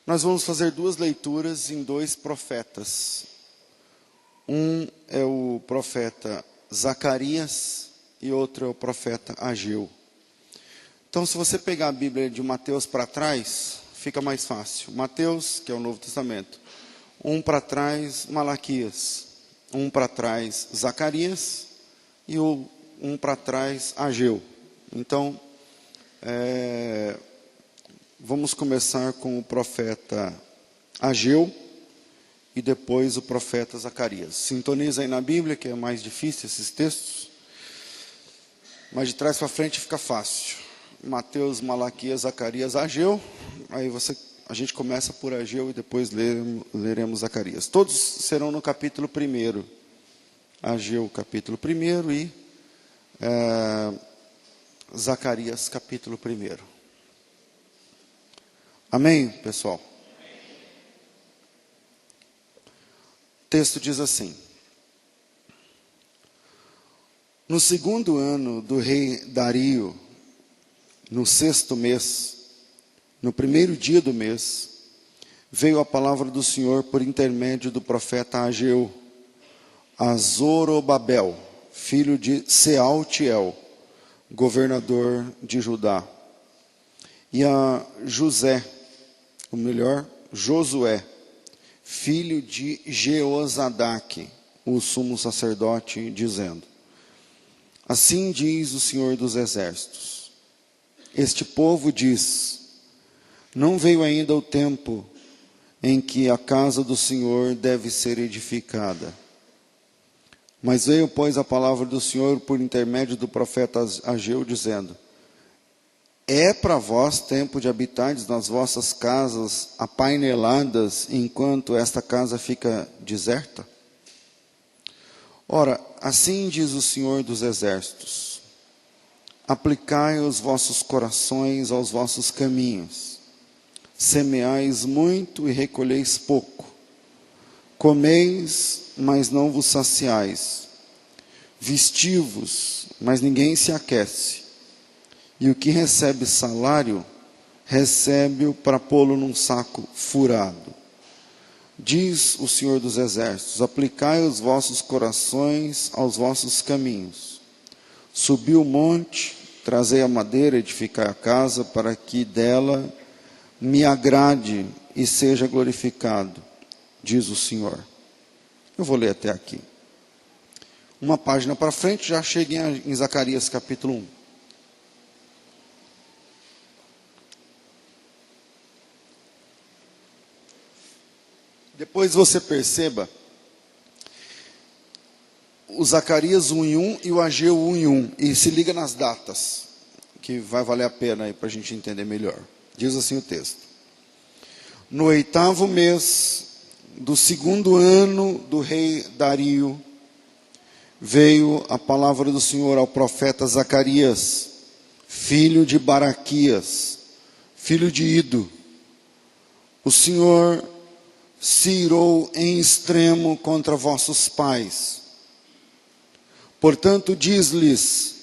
Nós vamos fazer duas leituras em dois profetas. Um é o profeta Zacarias e outro é o profeta Ageu. Então, se você pegar a Bíblia de Mateus para trás, fica mais fácil. Mateus, que é o Novo Testamento. Um para trás, Malaquias. Um para trás, Zacarias. E um para trás, Ageu. Então, vamos começar com o profeta Ageu e depois o profeta Zacarias. Sintoniza aí na Bíblia, que é mais difícil esses textos. Mas de trás para frente fica fácil. Mateus, Malaquias, Zacarias, Ageu. Aí a gente começa por Ageu e depois leremos Zacarias. Todos serão no capítulo 1. Ageu, capítulo 1 e Zacarias, capítulo 1. Amém, pessoal? O texto diz assim: no segundo ano do rei Dario, no 6º mês, no primeiro dia do mês, veio a palavra do Senhor por intermédio do profeta Ageu, a Zorobabel, filho de Sealtiel, governador de Judá, e a Josué, filho de Jeozadaque, o sumo sacerdote, dizendo: assim diz o Senhor dos Exércitos, este povo diz, não veio ainda o tempo em que a casa do Senhor deve ser edificada. Mas veio, pois, a palavra do Senhor por intermédio do profeta Ageu, dizendo: é para vós tempo de habitardes nas vossas casas apaineladas, enquanto esta casa fica deserta? Ora, assim diz o Senhor dos Exércitos: aplicai os vossos corações aos vossos caminhos, semeais muito e recolheis pouco, comeis, mas não vos saciais, vestivos, mas ninguém se aquece, e o que recebe salário, recebe-o para pô-lo num saco furado. Diz o Senhor dos Exércitos: aplicai os vossos corações aos vossos caminhos. Subi o monte, trazei a madeira, edificai a casa, para que dela me agrade e seja glorificado, diz o Senhor. Eu vou ler até aqui. Uma página para frente, já cheguei em Zacarias capítulo 1. Depois você perceba o Zacarias 1:1 e o Ageu 1:1. E se liga nas datas, que vai valer a pena aí para a gente entender melhor. Diz assim o texto: no 8º mês do segundo ano do rei Dario, veio a palavra do Senhor ao profeta Zacarias, filho de Baraquias, filho de Ido. O Senhor se irou em extremo contra vossos pais. Portanto, diz-lhes: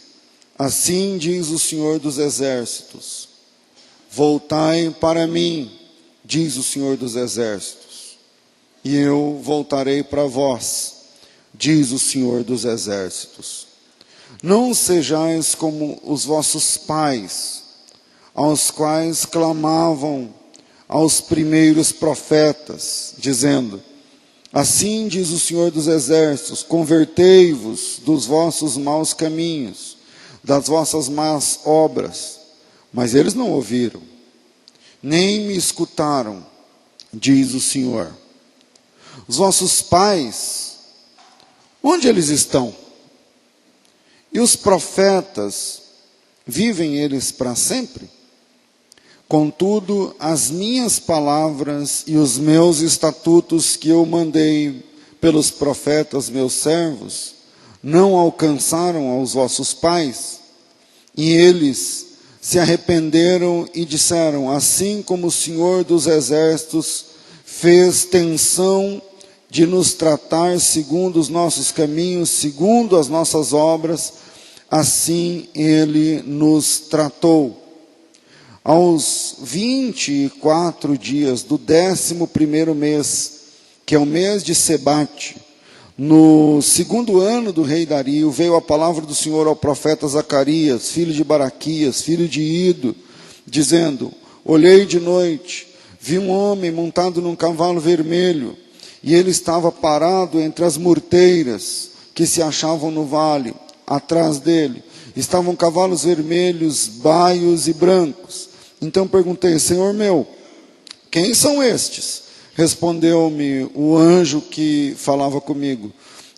assim diz o Senhor dos Exércitos, voltai para mim, diz o Senhor dos Exércitos, e eu voltarei para vós, diz o Senhor dos Exércitos. Não sejais como os vossos pais, aos quais clamavam aos primeiros profetas, dizendo: assim diz o Senhor dos Exércitos, convertei-vos dos vossos maus caminhos, das vossas más obras. Mas eles não ouviram, nem me escutaram, diz o Senhor. Os vossos pais, onde eles estão? E os profetas, vivem eles para sempre? Contudo, as minhas palavras e os meus estatutos que eu mandei pelos profetas meus servos, não alcançaram aos vossos pais, e eles se arrependeram e disseram: assim como o Senhor dos Exércitos fez tensão de nos tratar segundo os nossos caminhos, segundo as nossas obras, assim ele nos tratou. Aos 24 dias do 11º mês, que é o mês de Sebate, no 2º ano do rei Dario, veio a palavra do Senhor ao profeta Zacarias, filho de Baraquias, filho de Ido, dizendo: olhei de noite, vi um homem montado num cavalo vermelho, e ele estava parado entre as murteiras que se achavam no vale. Atrás dele estavam cavalos vermelhos, baios e brancos. Então perguntei: Senhor meu, quem são estes? Respondeu-me o anjo que falava comigo: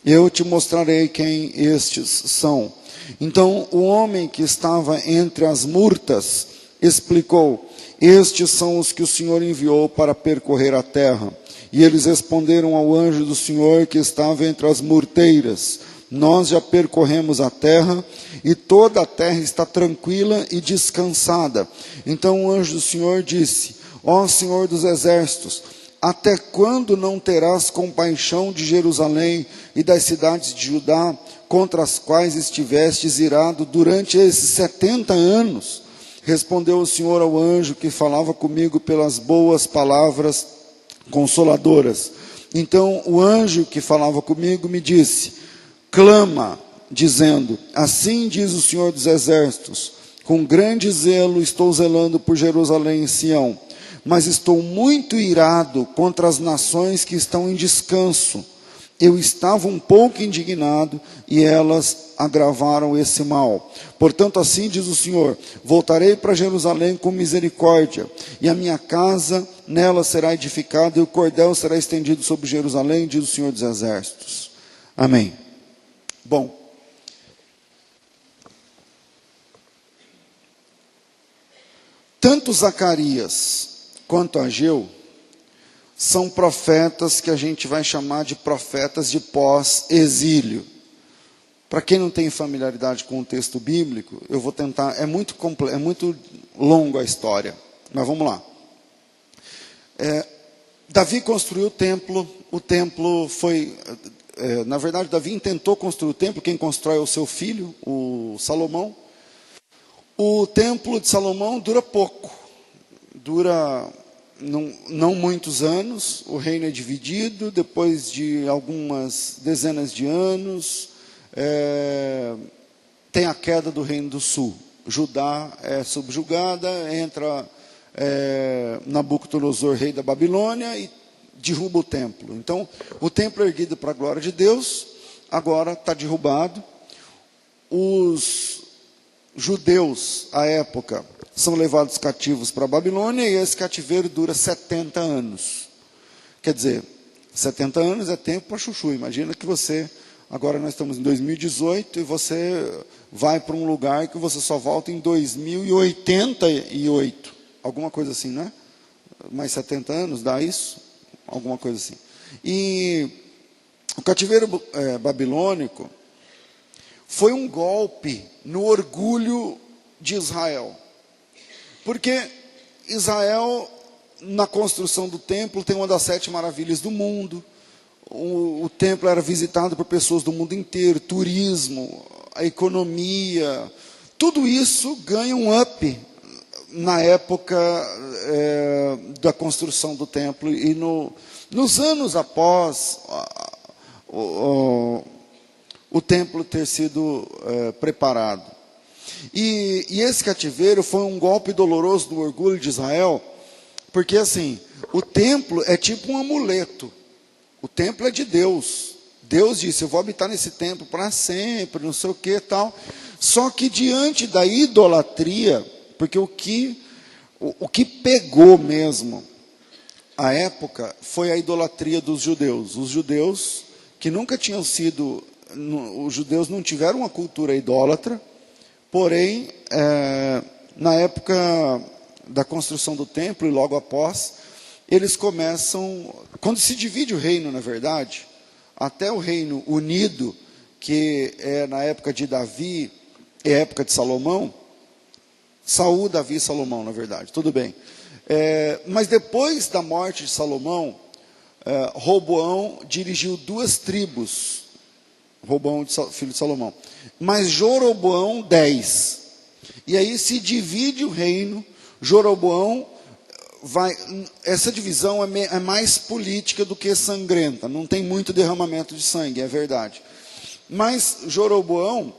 eu te mostrarei quem estes são. Então o homem que estava entre as murtas explicou: estes são os que o Senhor enviou para percorrer a terra. E eles responderam ao anjo do Senhor que estava entre as murteiras: nós já percorremos a terra, e toda a terra está tranquila e descansada. Então o anjo do Senhor disse: ó Senhor dos exércitos, até quando não terás compaixão de Jerusalém e das cidades de Judá, contra as quais estivestes irado durante esses 70 anos? Respondeu o Senhor ao anjo que falava comigo pelas boas palavras consoladoras. Então o anjo que falava comigo me disse: clama, dizendo: assim diz o Senhor dos exércitos, com grande zelo estou zelando por Jerusalém e Sião, mas estou muito irado contra as nações que estão em descanso. Eu estava um pouco indignado, e elas agravaram esse mal. Portanto, assim diz o Senhor: voltarei para Jerusalém com misericórdia, e a minha casa nela será edificada, e o cordel será estendido sobre Jerusalém, diz o Senhor dos exércitos. Amém. Bom, tanto Zacarias quanto Ageu são profetas que a gente vai chamar de profetas de pós-exílio. Para quem não tem familiaridade com o texto bíblico, eu vou tentar, é muito longo a história, mas vamos lá. Davi construiu o templo foi, na verdade Davi intentou construir o templo, quem constrói é o seu filho, o Salomão. O templo de Salomão dura pouco, não muitos anos, o reino é dividido, depois de algumas dezenas de anos, tem a queda do reino do sul. Judá é subjugada, entra Nabucodonosor, rei da Babilônia, e derruba o templo. Então, o templo erguido para a glória de Deus, agora está derrubado. Os judeus, à época, são levados cativos para a Babilônia, e esse cativeiro dura 70 anos. Quer dizer, 70 anos é tempo para chuchu. Imagina que você, agora nós estamos em 2018, e você vai para um lugar que você só volta em 2088. Alguma coisa assim, né? Mais 70 anos, dá isso? Alguma coisa assim. E o cativeiro babilônico foi um golpe no orgulho de Israel. Porque Israel, na construção do templo, tem uma das 7 maravilhas do mundo. O templo era visitado por pessoas do mundo inteiro, turismo, a economia, tudo isso ganha um up na época da construção do templo e nos anos após o templo ter sido preparado. E esse cativeiro foi um golpe doloroso do orgulho de Israel, porque assim, o templo é tipo um amuleto. O templo é de Deus. Deus disse: eu vou habitar nesse templo para sempre, não sei o que e tal. Só que diante da idolatria, porque o que pegou mesmo a época foi a idolatria dos judeus. Os judeus que nunca tinham sido, os judeus não tiveram uma cultura idólatra, porém, na época da construção do templo e logo após, eles começam, quando se divide o reino, na verdade, até o reino unido, que é na época de Davi, é a época de Salomão, Saul, Davi e Salomão, na verdade, tudo bem. Mas depois da morte de Salomão, Roboão dirigiu 2 tribos, Roboão, filho de Salomão, mas Jeroboão 10. E aí se divide o reino Jeroboão essa divisão é mais política do que sangrenta, não tem muito derramamento de sangue, é verdade. Mas Jeroboão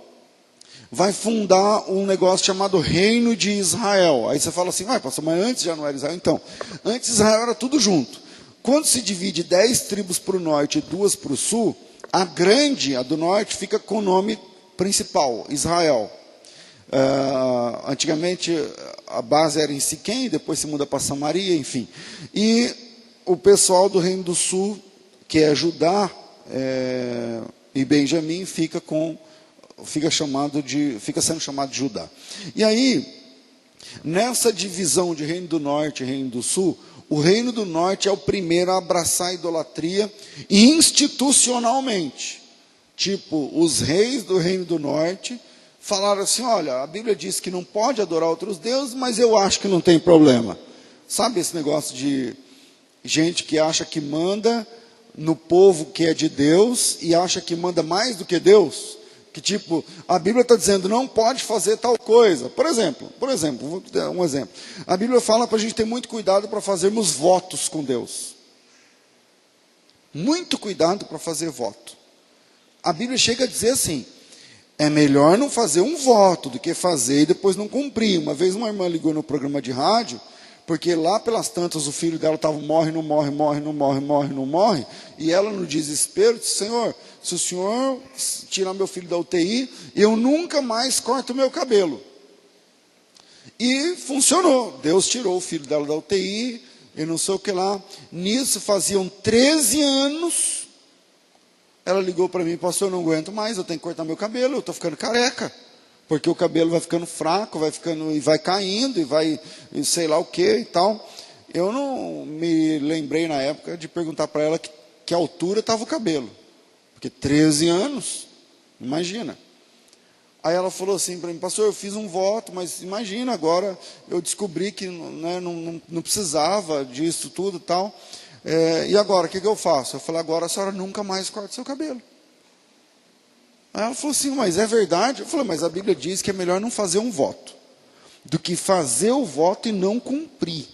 vai fundar um negócio chamado Reino de Israel. Aí você fala assim, pastor, mas antes já não era Israel? Então, antes Israel era tudo junto. Quando se divide 10 tribos para o norte e 2 para o sul, a grande, a do norte, fica com o nome principal, Israel. Antigamente a base era em Siquém, depois se muda para Samaria, enfim. E o pessoal do Reino do Sul, que é Judá e Benjamim, fica sendo chamado de Judá. E aí, nessa divisão de Reino do Norte e Reino do Sul, o Reino do Norte é o primeiro a abraçar a idolatria institucionalmente. Tipo, os reis do Reino do Norte falaram assim, olha, a Bíblia diz que não pode adorar outros deuses, mas eu acho que não tem problema. Sabe esse negócio de gente que acha que manda no povo que é de Deus e acha que manda mais do que Deus? Que tipo, a Bíblia está dizendo, não pode fazer tal coisa. Por exemplo, vou dar um exemplo. A Bíblia fala para a gente ter muito cuidado para fazermos votos com Deus. Muito cuidado para fazer voto. A Bíblia chega a dizer assim, é melhor não fazer um voto do que fazer e depois não cumprir. Uma vez uma irmã ligou no programa de rádio, porque lá pelas tantas o filho dela estava morre, não morre, e ela no desespero disse, Senhor, se o Senhor tirar meu filho da UTI, eu nunca mais corto o meu cabelo. E funcionou, Deus tirou o filho dela da UTI, e não sei o que lá. Nisso faziam 13 anos, ela ligou para mim, pastor, eu não aguento mais, eu tenho que cortar meu cabelo, eu estou ficando careca. Porque o cabelo vai ficando fraco, vai caindo, e sei lá o que e tal. Eu não me lembrei na época de perguntar para ela que altura estava o cabelo. Porque 13 anos, imagina. Aí ela falou assim para mim, pastor, eu fiz um voto, mas imagina agora, eu descobri que não precisava disso tudo e tal. E agora, o que eu faço? Eu falei, agora a senhora nunca mais corta seu cabelo. Aí ela falou assim, mas é verdade? Eu falei, mas a Bíblia diz que é melhor não fazer um voto, do que fazer o voto e não cumprir.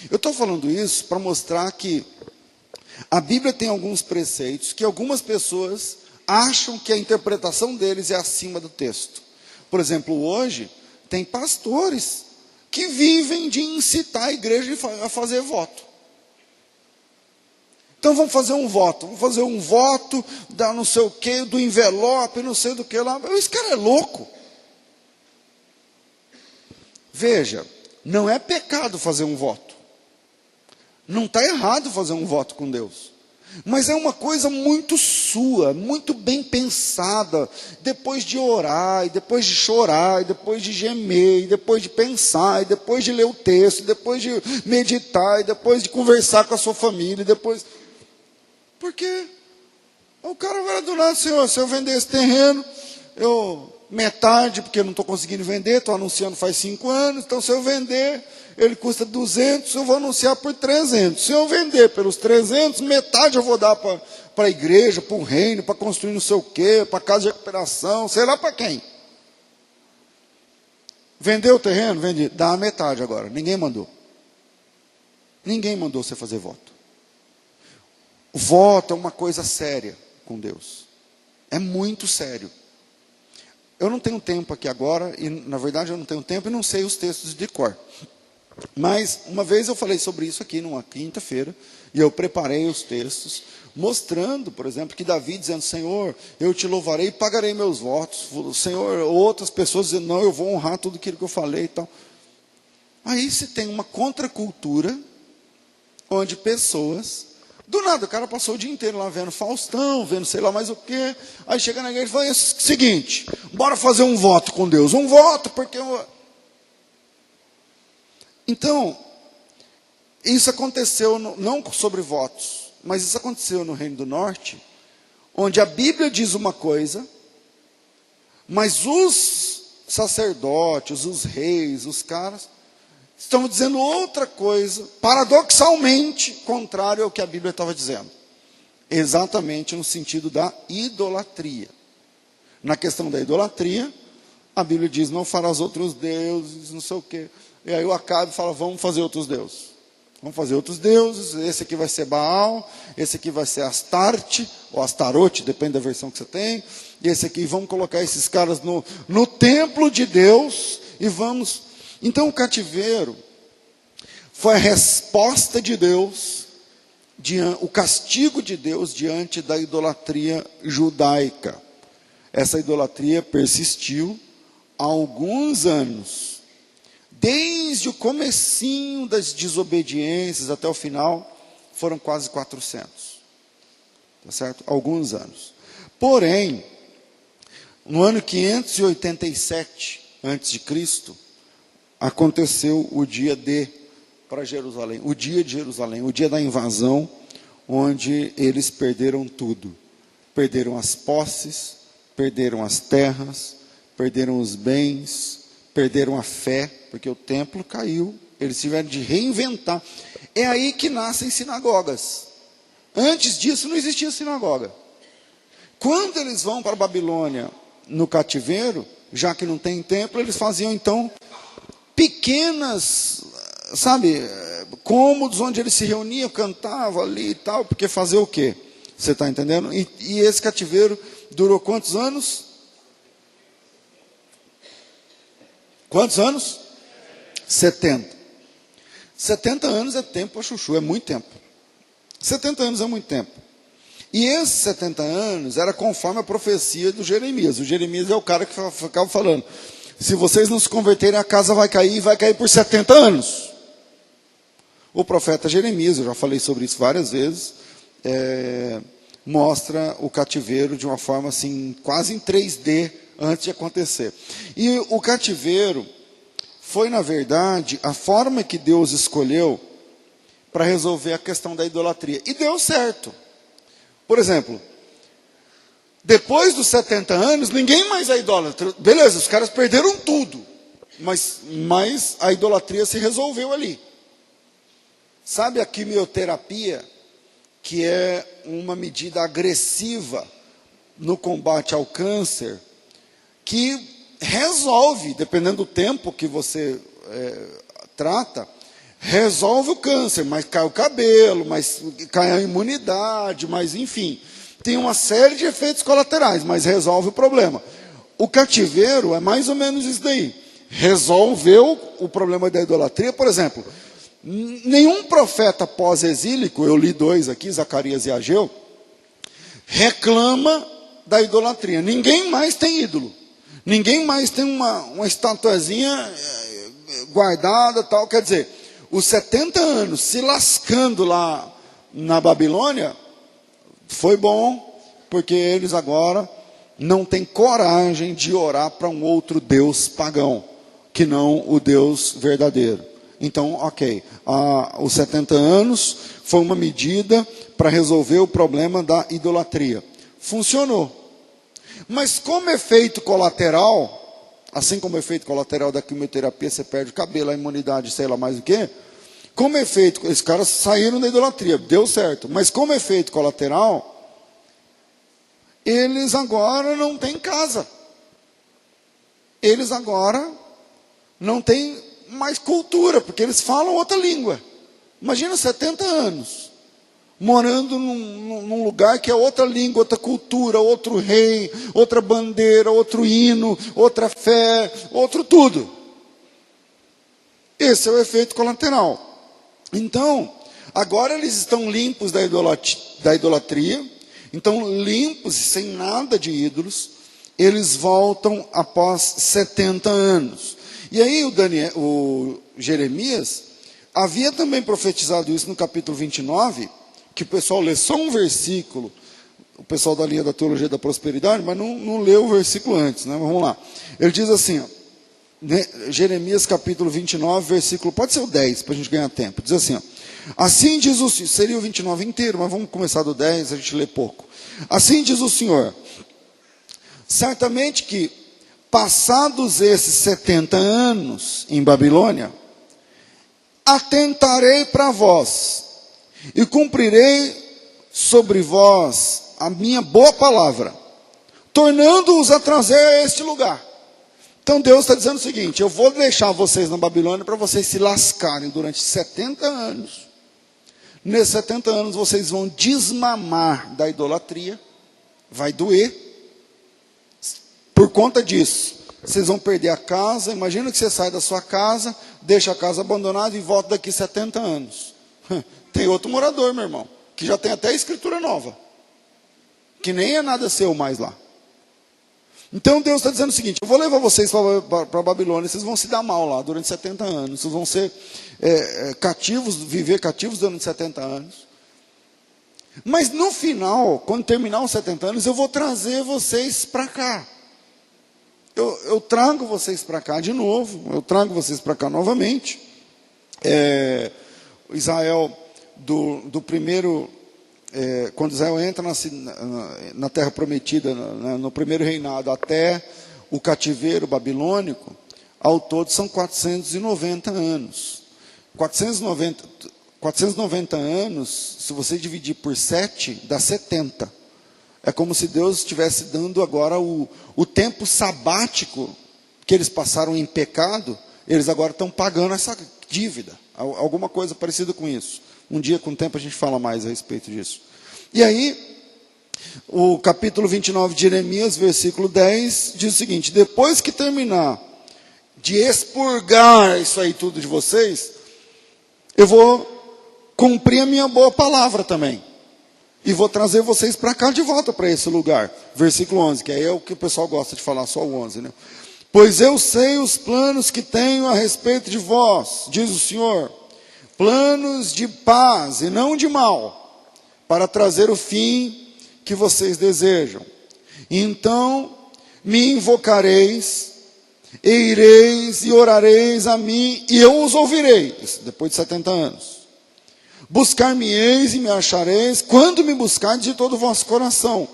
Eu estou falando isso para mostrar que a Bíblia tem alguns preceitos que algumas pessoas acham que a interpretação deles é acima do texto. Por exemplo, hoje, tem pastores que vivem de incitar a igreja a fazer voto. Então vamos fazer um voto da não sei o que, do envelope, não sei do que lá. Esse cara é louco. Veja, não é pecado fazer um voto. Não está errado fazer um voto com Deus. Mas é uma coisa muito sua, muito bem pensada, depois de orar, e depois de chorar, e depois de gemer, e depois de pensar, e depois de ler o texto, e depois de meditar, e depois de conversar com a sua família, e depois... Porque o cara vai do lado, Senhor, se eu vender esse terreno, metade, porque eu não estou conseguindo vender, estou anunciando faz 5 anos, então se eu vender, ele custa 200, eu vou anunciar por 300. Se eu vender pelos 300, metade eu vou dar para a igreja, para o reino, para construir não sei o quê, para a casa de recuperação, sei lá para quem. Vendeu o terreno? Vendi. Dá a metade agora. Ninguém mandou. Ninguém mandou você fazer voto. O voto é uma coisa séria com Deus. É muito sério. Eu não tenho tempo aqui agora, e na verdade eu não tenho tempo e não sei os textos de cor. Mas uma vez eu falei sobre isso aqui numa quinta-feira, e eu preparei os textos, mostrando, por exemplo, que Davi dizendo, Senhor, eu te louvarei e pagarei meus votos. Senhor, outras pessoas dizendo, não, eu vou honrar tudo aquilo que eu falei e tal. Aí se tem uma contracultura, onde pessoas, do nada, o cara passou o dia inteiro lá vendo Faustão, vendo sei lá mais o quê, aí chega na igreja e fala, é o seguinte, bora fazer um voto com Deus, um voto, porque... Então, isso aconteceu, não sobre votos, mas isso aconteceu no Reino do Norte, onde a Bíblia diz uma coisa, mas os sacerdotes, os reis, os caras, estão dizendo outra coisa, paradoxalmente contrário ao que a Bíblia estava dizendo. Exatamente no sentido da idolatria. Na questão da idolatria, A Bíblia diz, não farás outros deuses, não sei o quê. E aí o Acabe fala, vamos fazer outros deuses. Vamos fazer outros deuses, esse aqui vai ser Baal, esse aqui vai ser Astarte, ou Astarote, depende da versão que você tem. E esse aqui, vamos colocar esses caras no templo de Deus, e vamos... Então o cativeiro foi a resposta de Deus, o castigo de Deus diante da idolatria judaica. Essa idolatria persistiu há alguns anos. Desde o comecinho das desobediências até o final, foram quase 400. Tá certo? Alguns anos. Porém, no ano 587 a.C., aconteceu o dia para Jerusalém, o dia de Jerusalém, o dia da invasão, onde eles perderam tudo. Perderam as posses, perderam as terras, perderam os bens, perderam a fé, porque o templo caiu, eles tiveram de reinventar. É aí que nascem sinagogas. Antes disso não existia sinagoga. Quando eles vão para a Babilônia, no cativeiro, já que não tem templo, eles faziam então pequenas, cômodos onde eles se reuniam, cantavam ali e tal, porque fazer o quê? Você está entendendo? E esse cativeiro durou quantos anos? Quantos anos? 70. 70 anos é tempo para chuchu, é muito tempo. 70 anos é muito tempo. E esses 70 anos era conforme a profecia do Jeremias. O Jeremias é o cara que ficava falando, se vocês não se converterem, a casa vai cair, e vai cair por 70 anos. O profeta Jeremias, eu já falei sobre isso várias vezes, mostra o cativeiro de uma forma assim, quase em 3D, antes de acontecer. E o cativeiro foi, na verdade, a forma que Deus escolheu para resolver a questão da idolatria. E deu certo. Por exemplo, depois dos 70 anos, ninguém mais é idólatra. Beleza, os caras perderam tudo. Mas a idolatria se resolveu ali. Sabe a quimioterapia, que é uma medida agressiva no combate ao câncer, que resolve, dependendo do tempo que você trata, resolve o câncer, mas cai o cabelo, mas cai a imunidade, mas enfim, tem uma série de efeitos colaterais, mas resolve o problema. O cativeiro é mais ou menos isso daí. Resolveu o problema da idolatria, por exemplo, nenhum profeta pós-exílico, eu li 2 aqui, Zacarias e Ageu, reclama da idolatria. Ninguém mais tem ídolo. Ninguém mais tem uma estatuazinha guardada, tal. Quer dizer, os 70 anos se lascando lá na Babilônia, foi bom, porque eles agora não têm coragem de orar para um outro Deus pagão, que não o Deus verdadeiro. Então, ok, os 70 anos foi uma medida para resolver o problema da idolatria. Funcionou. Mas como efeito colateral, assim como efeito colateral da quimioterapia, você perde o cabelo, a imunidade, sei lá mais o quê. Como efeito, esses caras saíram da idolatria, deu certo. Mas como efeito colateral, eles agora não têm casa. Eles agora não têm mais cultura, porque eles falam outra língua. Imagina 70 anos. Morando num lugar que é outra língua, outra cultura, outro rei, outra bandeira, outro hino, outra fé, outro tudo. Esse é o efeito colateral. Então, agora eles estão limpos da idolatria, então limpos e sem nada de ídolos, eles voltam após 70 anos. E aí o Jeremias havia também profetizado isso no capítulo 29, que o pessoal lê só um versículo, o pessoal da linha da teologia da prosperidade, mas não leu o versículo antes, né? Vamos lá. Ele diz assim, ó, Jeremias capítulo 29, versículo, pode ser o 10, para a gente ganhar tempo. Diz assim, ó, assim diz o Senhor, seria o 29 inteiro, mas vamos começar do 10, a gente lê pouco. Assim diz o Senhor, certamente que, passados esses 70 anos em Babilônia, atentarei para vós, e cumprirei sobre vós a minha boa palavra, tornando-os a trazer a este lugar. Então Deus está dizendo o seguinte: eu vou deixar vocês na Babilônia para vocês se lascarem durante 70 anos. Nesses 70 anos vocês vão desmamar da idolatria, vai doer. Por conta disso, vocês vão perder a casa. Imagina que você sai da sua casa, deixa a casa abandonada e volta daqui 70 anos. Tem outro morador, meu irmão, que já tem até escritura nova, que nem é nada seu mais lá. Então Deus está dizendo o seguinte: eu vou levar vocês para a Babilônia, vocês vão se dar mal lá durante 70 anos, vocês vão ser cativos, viver cativos durante 70 anos. Mas no final, quando terminar os 70 anos, eu vou trazer vocês para cá. Eu trago vocês para cá de novo, eu trago vocês para cá novamente. Israel, do primeiro... quando Israel entra na terra prometida, no primeiro reinado, até o cativeiro babilônico, ao todo são 490 anos. 490 anos, se você dividir por 7, dá 70. É como se Deus estivesse dando agora o tempo sabático que eles passaram em pecado, eles agora estão pagando essa dívida. Alguma coisa parecida com isso. Um dia, com o tempo, a gente fala mais a respeito disso. E aí, o capítulo 29 de Jeremias, versículo 10, diz o seguinte: depois que terminar de expurgar isso aí tudo de vocês, eu vou cumprir a minha boa palavra também. E vou trazer vocês para cá de volta, para esse lugar. Versículo 11, que aí é o que o pessoal gosta de falar, só o 11, né? Pois eu sei os planos que tenho a respeito de vós, diz o Senhor, planos de paz e não de mal, para trazer o fim que vocês desejam. Então me invocareis, e ireis e orareis a mim, e eu os ouvirei. Isso depois de 70 anos. Buscar-me-eis e me achareis, quando me buscardes de todo o vosso coração.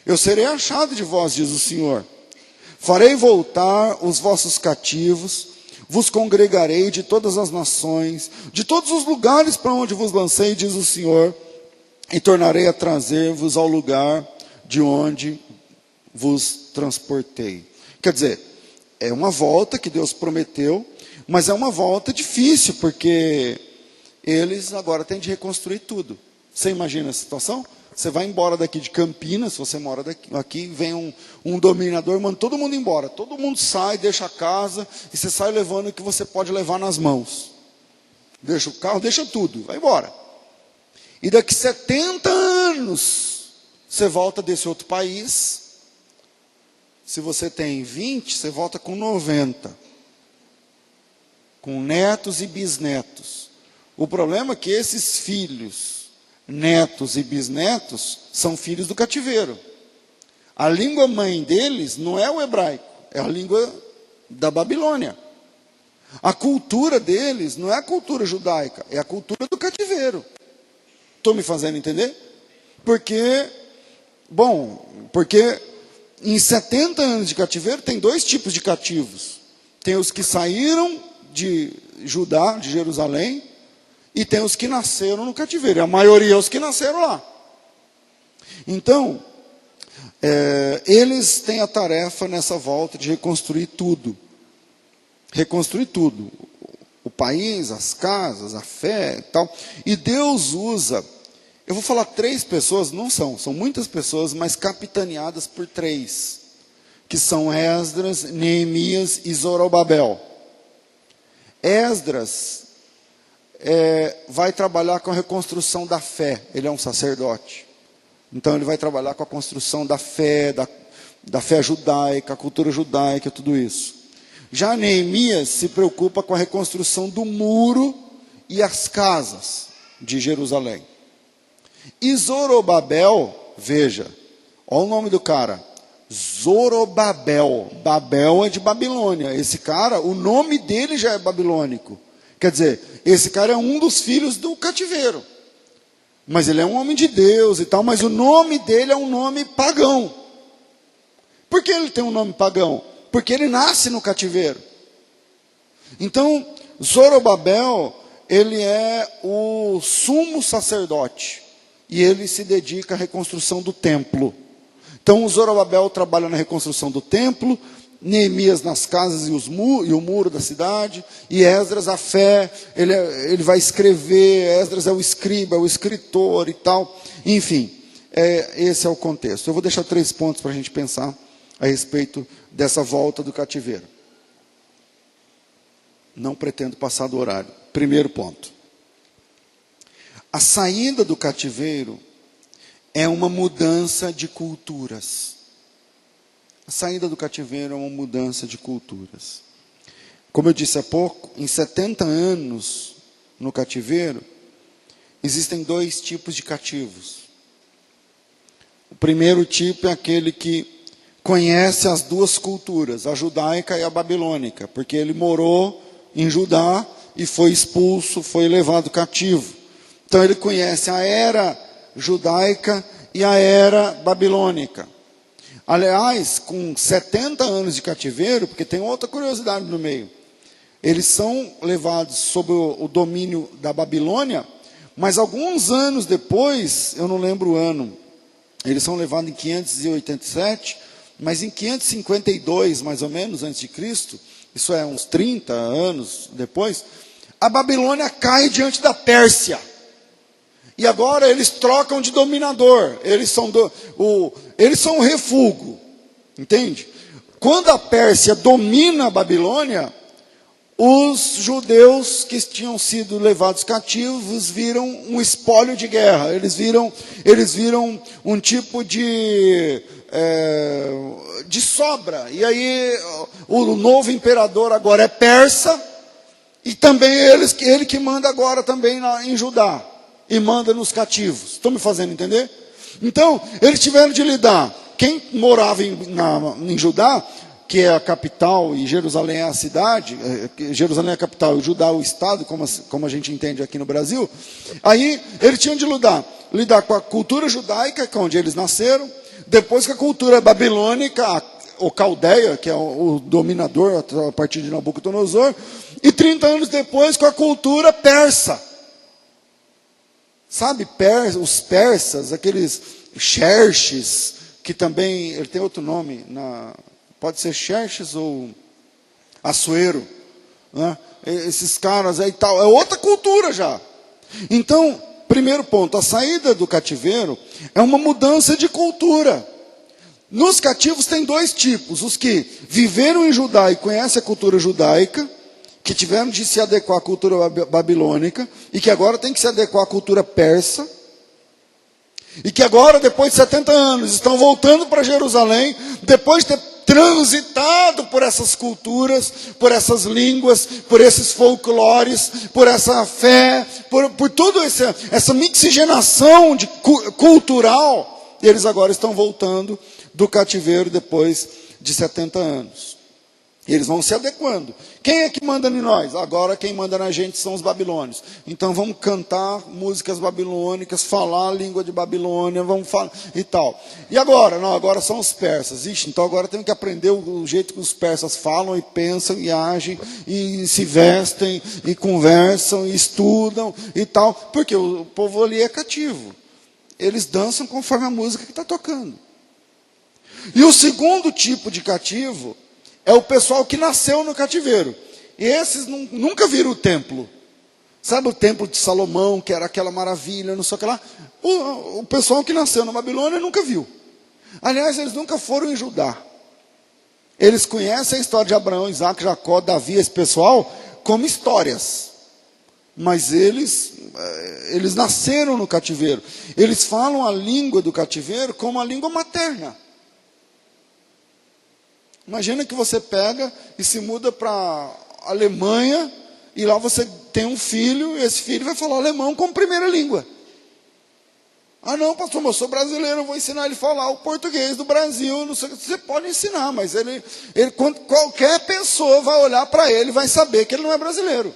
Eu serei achado de vós, diz o Senhor. Farei voltar os vossos cativos, vos congregarei de todas as nações, de todos os lugares para onde vos lancei, diz o Senhor, e tornarei a trazer-vos ao lugar de onde vos transportei. Quer dizer, é uma volta que Deus prometeu, mas é uma volta difícil, porque eles agora têm de reconstruir tudo. Você imagina a situação? Você vai embora daqui de Campinas, se você mora aqui, vem um dominador, manda todo mundo embora. Todo mundo sai, deixa a casa, e você sai levando o que você pode levar nas mãos. Deixa o carro, deixa tudo, vai embora. E daqui 70 anos, você volta desse outro país. Se você tem 20, você volta com 90. Com netos e bisnetos. O problema é que esses filhos, netos e bisnetos, são filhos do cativeiro. A língua mãe deles não é o hebraico, é a língua da Babilônia. A cultura deles não é a cultura judaica, é a cultura do cativeiro. Estou me fazendo entender? Porque em 70 anos de cativeiro tem dois tipos de cativos. Tem os que saíram de Judá, de Jerusalém, e tem os que nasceram no cativeiro. A maioria é os que nasceram lá. Então, eles têm a tarefa nessa volta de reconstruir tudo. Reconstruir tudo. O país, as casas, a fé e tal. E Deus usa, eu vou falar 3 pessoas, são muitas pessoas, mas capitaneadas por 3. Que são Esdras, Neemias e Zorobabel. Esdras vai trabalhar com a reconstrução da fé. Ele é um sacerdote. Então ele vai trabalhar com a construção da fé, da fé judaica, a cultura judaica, tudo isso. Já Neemias se preocupa com a reconstrução do muro e as casas de Jerusalém. E Zorobabel, veja, olha o nome do cara, Zorobabel. Babel é de Babilônia. Esse cara, o nome dele já é babilônico. Quer dizer, esse cara é um dos filhos do cativeiro. Mas ele é um homem de Deus e tal, mas o nome dele é um nome pagão. Por que ele tem um nome pagão? Porque ele nasce no cativeiro. Então, Zorobabel, ele é o sumo sacerdote. E ele se dedica à reconstrução do templo. Então, o Zorobabel trabalha na reconstrução do templo, Neemias nas casas e o muro da cidade, e Esdras a fé, ele vai escrever, Esdras é o escriba, é o escritor e tal, enfim, esse é o contexto. Eu vou deixar 3 pontos para a gente pensar a respeito dessa volta do cativeiro. Não pretendo passar do horário. Primeiro ponto. A saída do cativeiro é uma mudança de culturas. A saída do cativeiro é uma mudança de culturas. Como eu disse há pouco, em 70 anos no cativeiro, existem 2 tipos de cativos. O primeiro tipo é aquele que conhece as 2 culturas, a judaica e a babilônica, porque ele morou em Judá e foi expulso, foi levado cativo. Então ele conhece a era judaica e a era babilônica. Aliás, com 70 anos de cativeiro, porque tem outra curiosidade no meio, eles são levados sob o domínio da Babilônia, mas alguns anos depois, eu não lembro o ano, eles são levados em 587, mas em 552, mais ou menos, antes de Cristo, isso é uns 30 anos depois, a Babilônia cai diante da Pérsia. E agora eles trocam de dominador. Eles são um refúgio. Entende? Quando a Pérsia domina a Babilônia, os judeus que tinham sido levados cativos viram um espólio de guerra. Eles viram um tipo de sobra. E aí o novo imperador agora é persa. E também ele que manda agora também em Judá. E manda nos cativos. Estão me fazendo entender? Então, eles tiveram de lidar. Quem morava em Judá, que é a capital, e Jerusalém é a cidade, Jerusalém é a capital e Judá é o estado, como a gente entende aqui no Brasil, aí eles tinham de lidar com a cultura judaica, que é onde eles nasceram, depois com a cultura babilônica, ou caldeia, que é o dominador a partir de Nabucodonosor, e 30 anos depois com a cultura persa. Sabe, os persas, aqueles Xerxes, que também, ele tem outro nome, pode ser Xerxes ou Assuero, né? Esses caras aí e tal, é outra cultura já. Então, primeiro ponto, a saída do cativeiro é uma mudança de cultura. Nos cativos tem 2 tipos, os que viveram em Judá e conhecem a cultura judaica, que tiveram de se adequar à cultura babilônica, e que agora tem que se adequar à cultura persa, e que agora, depois de 70 anos, estão voltando para Jerusalém, depois de ter transitado por essas culturas, por essas línguas, por esses folclores, por essa fé, por toda essa mixigenação cultural, eles agora estão voltando do cativeiro depois de 70 anos. E eles vão se adequando. Quem é que manda em nós? Agora quem manda na gente são os babilônios. Então vamos cantar músicas babilônicas, falar a língua de Babilônia, vamos falar e tal. E agora? Não, agora são os persas. Ixi, então agora temos que aprender o jeito que os persas falam e pensam e agem e se vestem e conversam e estudam e tal. Porque o povo ali é cativo. Eles dançam conforme a música que está tocando. E o segundo tipo de cativo é o pessoal que nasceu no cativeiro. E esses nunca viram o templo. Sabe o templo de Salomão, que era aquela maravilha, não sei o que lá? O pessoal que nasceu na Babilônia nunca viu. Aliás, eles nunca foram em Judá. Eles conhecem a história de Abraão, Isaac, Jacó, Davi, esse pessoal, como histórias. Mas eles nasceram no cativeiro. Eles falam a língua do cativeiro como a língua materna. Imagina que você pega e se muda para a Alemanha, e lá você tem um filho, e esse filho vai falar alemão como primeira língua. Ah não, pastor, mas eu sou brasileiro, eu vou ensinar ele a falar o português do Brasil. Não sei, você pode ensinar, mas qualquer pessoa vai olhar para ele e vai saber que ele não é brasileiro.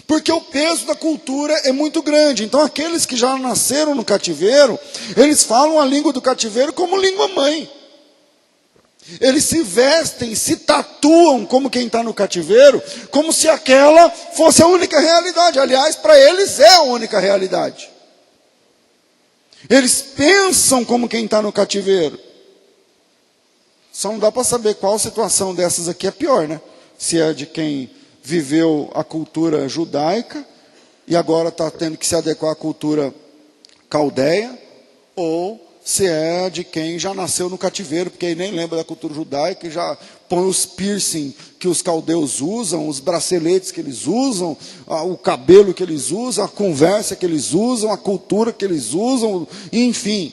Porque o peso da cultura é muito grande. Então aqueles que já nasceram no cativeiro, eles falam a língua do cativeiro como língua mãe. Eles se vestem, se tatuam como quem está no cativeiro, como se aquela fosse a única realidade. Aliás, para eles é a única realidade. Eles pensam como quem está no cativeiro. Só não dá para saber qual situação dessas aqui é pior, né? Se é de quem viveu a cultura judaica e agora está tendo que se adequar à cultura caldeia, ou se é de quem já nasceu no cativeiro, porque aí nem lembra da cultura judaica e já põe os piercing que os caldeus usam, os braceletes que eles usam, o cabelo que eles usam, a conversa que eles usam, a cultura que eles usam, enfim.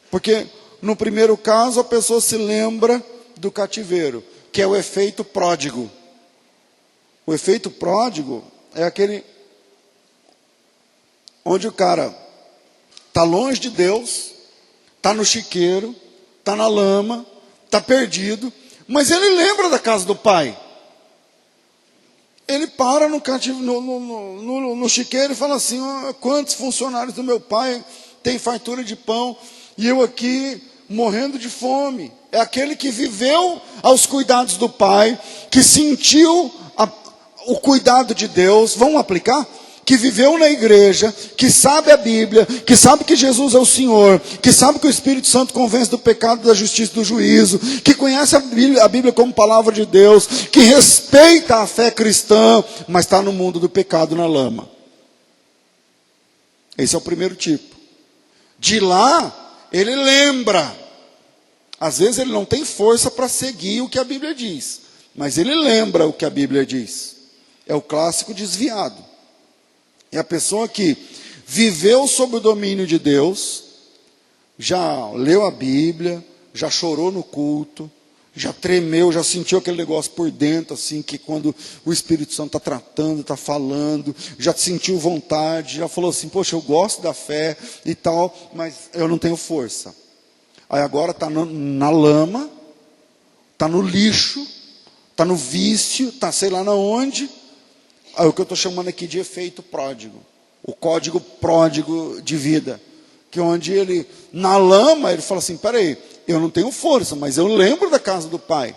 Porque no primeiro caso a pessoa se lembra do cativeiro, que é o efeito pródigo. O efeito pródigo é aquele onde o cara está longe de Deus, está no chiqueiro, está na lama, está perdido, mas ele lembra da casa do pai. Ele para no chiqueiro e fala assim: quantos funcionários do meu pai têm fartura de pão e eu aqui morrendo de fome. É aquele que viveu aos cuidados do pai, que sentiu o cuidado de Deus. Vamos aplicar? Que viveu na igreja, que sabe a Bíblia, que sabe que Jesus é o Senhor, que sabe que o Espírito Santo convence do pecado, da justiça e do juízo, que conhece a Bíblia como palavra de Deus, que respeita a fé cristã, mas está no mundo do pecado, na lama. Esse é o primeiro tipo. De lá, ele lembra. Às vezes ele não tem força para seguir o que a Bíblia diz, mas ele lembra o que a Bíblia diz. É o clássico desviado. É a pessoa que viveu sob o domínio de Deus, já leu a Bíblia, já chorou no culto, já tremeu, já sentiu aquele negócio por dentro, assim, que quando o Espírito Santo está tratando, está falando, já sentiu vontade, já falou assim: poxa, eu gosto da fé e tal, mas eu não tenho força. Aí agora está na lama, está no lixo, está no vício, está sei lá na onde. É o que eu estou chamando aqui de efeito pródigo. O código pródigo de vida. Que onde ele, na lama, ele fala assim: peraí, eu não tenho força, mas eu lembro da casa do pai.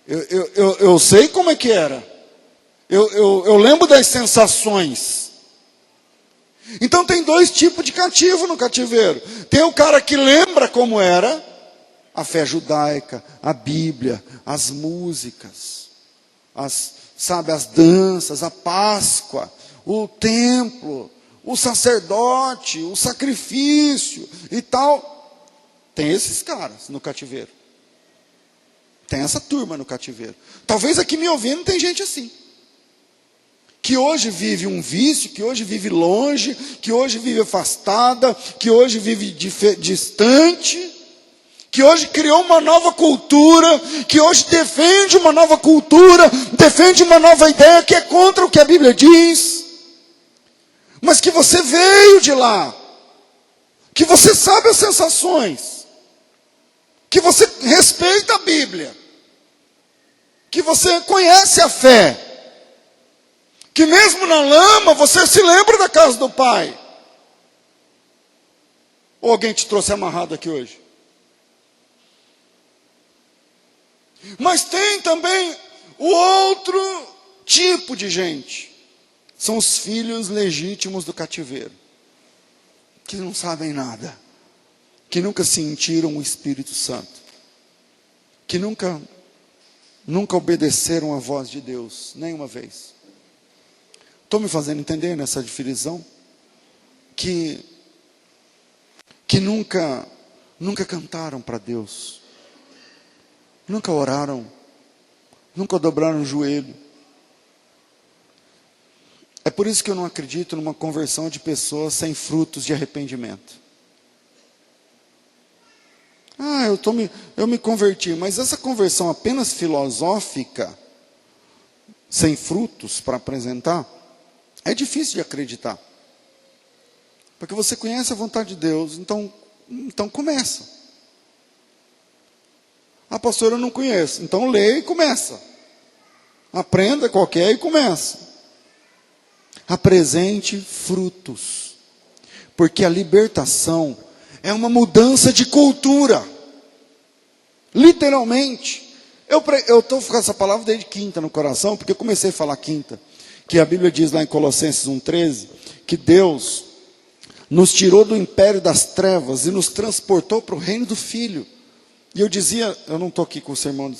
Eu sei como é que era. Eu lembro das sensações. Então tem dois tipos de cativo no cativeiro. Tem o cara que lembra como era, a fé judaica, a Bíblia, as músicas, as danças, a Páscoa, o templo, o sacerdote, o sacrifício e tal. Tem esses caras no cativeiro. Tem essa turma no cativeiro. Talvez aqui me ouvindo tem gente assim. Que hoje vive um vício, que hoje vive longe, que hoje vive afastada, que hoje vive distante, que hoje criou uma nova cultura, que hoje defende uma nova cultura, defende uma nova ideia que é contra o que a Bíblia diz, mas que você veio de lá, que você sabe as sensações, que você respeita a Bíblia, que você conhece a fé, que mesmo na lama você se lembra da casa do pai. Ou alguém te trouxe amarrado aqui hoje? Mas tem também o outro tipo de gente. São os filhos legítimos do cativeiro. Que não sabem nada. Que nunca sentiram o Espírito Santo. Que nunca obedeceram à voz de Deus, nenhuma vez. Estou me fazendo entender nessa divisão? Que nunca cantaram para Deus. Nunca oraram, nunca dobraram o joelho. É por isso que eu não acredito numa conversão de pessoas sem frutos de arrependimento. Eu me converti, mas essa conversão apenas filosófica, sem frutos para apresentar, é difícil de acreditar. Porque você conhece a vontade de Deus, então começa. Pastor, eu não conheço. Então leia e começa. Aprenda qualquer e começa. Apresente frutos. Porque a libertação é uma mudança de cultura. Literalmente. Eu estou com essa palavra desde quinta no coração, porque eu comecei a falar quinta. Que a Bíblia diz lá em Colossenses 1,13, que Deus nos tirou do império das trevas e nos transportou para o reino do Filho. E eu dizia, eu não estou aqui com o sermão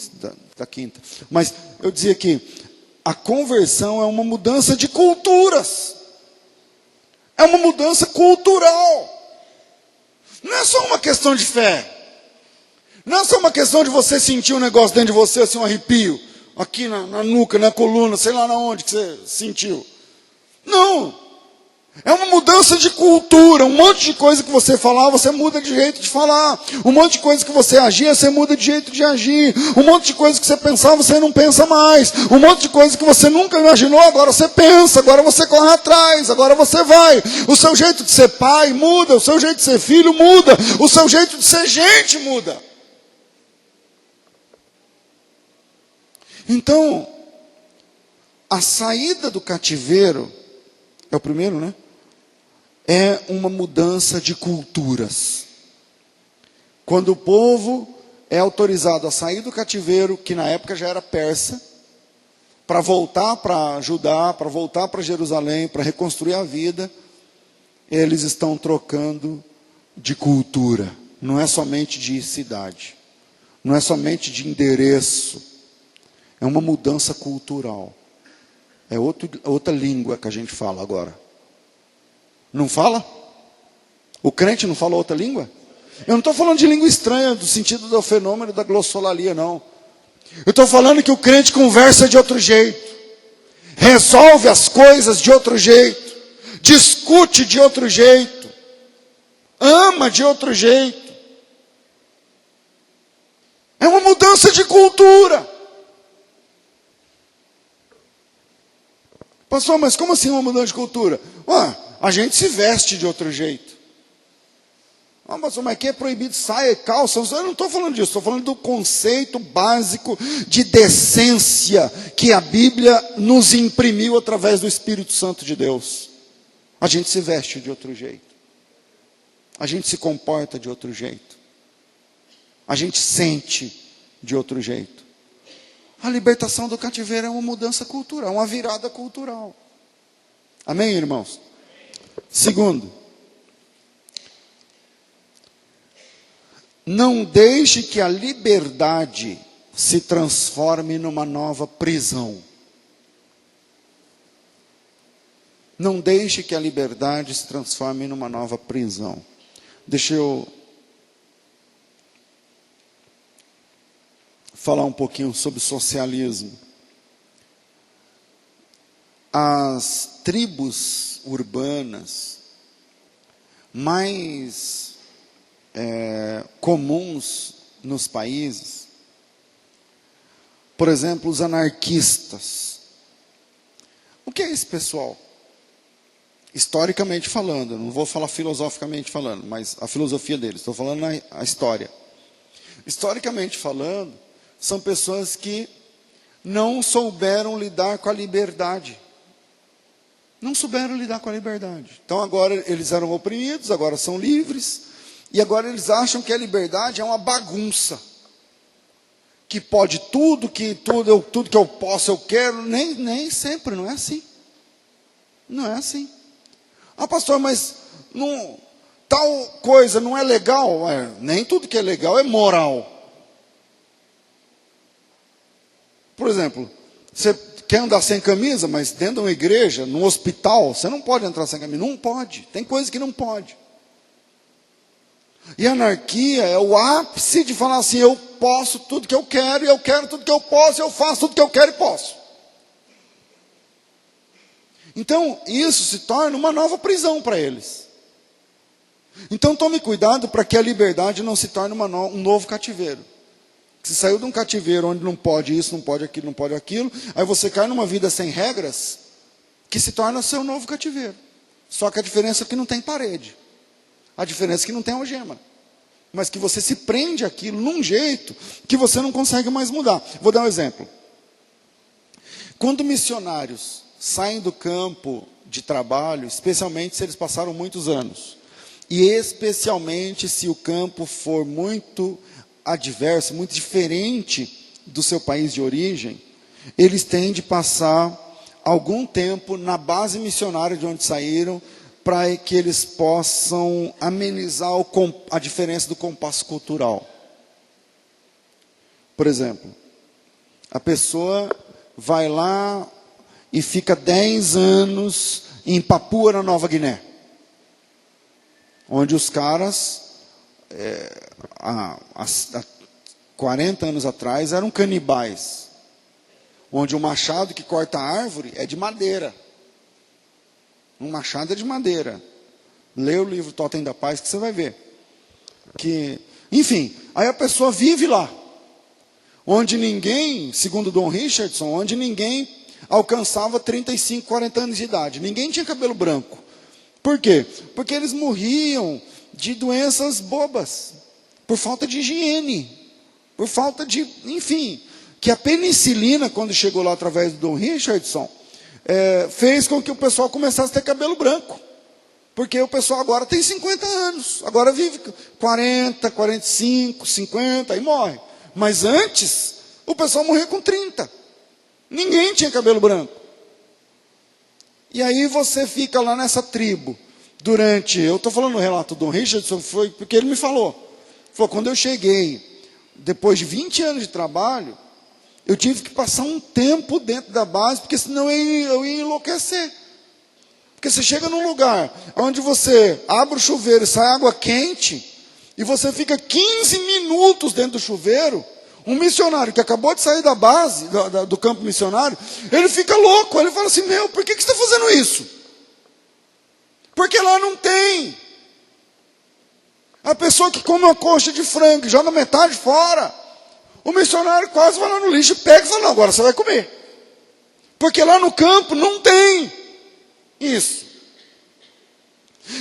da quinta, mas eu dizia que a conversão é uma mudança de culturas. É uma mudança cultural. Não é só uma questão de fé. Não é só uma questão de você sentir um negócio dentro de você, assim, um arrepio. Aqui na nuca, na coluna, sei lá na onde que você sentiu. Não. É uma mudança de cultura. Um monte de coisa que você falava, você muda de jeito de falar. Um monte de coisa que você agia, você muda de jeito de agir. Um monte de coisa que você pensava, você não pensa mais. Um monte de coisa que você nunca imaginou, agora você pensa, agora você corre atrás, agora você vai. O seu jeito de ser pai muda, o seu jeito de ser filho muda, o seu jeito de ser gente muda. Então, a saída do cativeiro, é o primeiro, né? É uma mudança de culturas. Quando o povo é autorizado a sair do cativeiro, que na época já era persa, para voltar para Judá, para voltar para Jerusalém, para reconstruir a vida, eles estão trocando de cultura. Não é somente de cidade, não é somente de endereço, é uma mudança cultural. É outra língua que a gente fala agora. Não fala? O crente não fala outra língua? Eu não estou falando de língua estranha, do sentido do fenômeno da glossolalia, não. Eu estou falando que o crente conversa de outro jeito. Resolve as coisas de outro jeito. Discute de outro jeito. Ama de outro jeito. É uma mudança de cultura. Pastor, mas como assim uma mudança de cultura? A gente se veste de outro jeito. Pastor, mas aqui é proibido saia e calça. Eu não estou falando disso, estou falando do conceito básico de decência que a Bíblia nos imprimiu através do Espírito Santo de Deus. A gente se veste de outro jeito. A gente se comporta de outro jeito. A gente sente de outro jeito. A libertação do cativeiro é uma mudança cultural, uma virada cultural. Amém, irmãos? Segundo, não deixe que a liberdade se transforme numa nova prisão. Não deixe que a liberdade se transforme numa nova prisão. Deixa eu falar um pouquinho sobre socialismo. As tribos urbanas mais comuns nos países, por exemplo, os anarquistas. O que é esse pessoal? Historicamente falando, não vou falar filosoficamente falando, mas a filosofia deles, estou falando a história. Historicamente falando, são pessoas que não souberam lidar com a liberdade. Não souberam lidar com a liberdade. Então agora eles eram oprimidos, agora são livres, e agora eles acham que a liberdade é uma bagunça. Que pode tudo que eu posso, eu quero. Nem sempre, não é assim. Não é assim. Pastor, mas tal coisa não é legal? Nem tudo que é legal é moral. Por exemplo, você quer andar sem camisa, mas dentro de uma igreja, num hospital, você não pode entrar sem camisa. Não pode. Tem coisa que não pode. E a anarquia é o ápice de falar assim, eu posso tudo que eu quero, e eu quero tudo que eu posso, e eu faço tudo que eu quero e posso. Então, isso se torna uma nova prisão para eles. Então, tome cuidado para que a liberdade não se torne um novo cativeiro. Você saiu de um cativeiro onde não pode isso, não pode aquilo, não pode aquilo, aí você cai numa vida sem regras, que se torna seu novo cativeiro. Só que a diferença é que não tem parede. A diferença é que não tem algema. Mas que você se prende àquilo num jeito que você não consegue mais mudar. Vou dar um exemplo. Quando missionários saem do campo de trabalho, especialmente se eles passaram muitos anos, e especialmente se o campo for muito adverso, muito diferente do seu país de origem, eles têm de passar algum tempo na base missionária de onde saíram, para que eles possam amenizar a diferença do compasso cultural. Por exemplo, a pessoa vai lá e fica 10 anos em Papua, na Nova Guiné, onde os caras, há 40 anos atrás, eram canibais, onde o machado que corta a árvore é de madeira. Um machado é de madeira. Lê o livro Totem da Paz que você vai ver. Enfim, aí a pessoa vive lá, onde ninguém, segundo Dom Richardson, onde ninguém alcançava 35, 40 anos de idade. Ninguém tinha cabelo branco. Por quê? Porque eles morriam de doenças bobas, por falta de higiene, por falta de, enfim, que a penicilina, quando chegou lá através do Dom Richardson, fez com que o pessoal começasse a ter cabelo branco. Porque o pessoal agora tem 50 anos, agora vive 40, 45, 50 e morre. Mas antes, o pessoal morria com 30. Ninguém tinha cabelo branco. E aí você fica lá nessa tribo. Eu estou falando no relato do Dom Richardson, foi porque ele me falou. Quando eu cheguei, depois de 20 anos de trabalho, eu tive que passar um tempo dentro da base, porque senão eu ia enlouquecer. Porque você chega num lugar onde você abre o chuveiro e sai água quente, e você fica 15 minutos dentro do chuveiro, um missionário que acabou de sair da base, do campo missionário, ele fica louco, ele fala assim, por que você está fazendo isso? Porque lá não tem. A pessoa que come uma coxa de frango e joga metade fora, o missionário quase vai lá no lixo, pega e fala, não, agora você vai comer. Porque lá no campo não tem isso.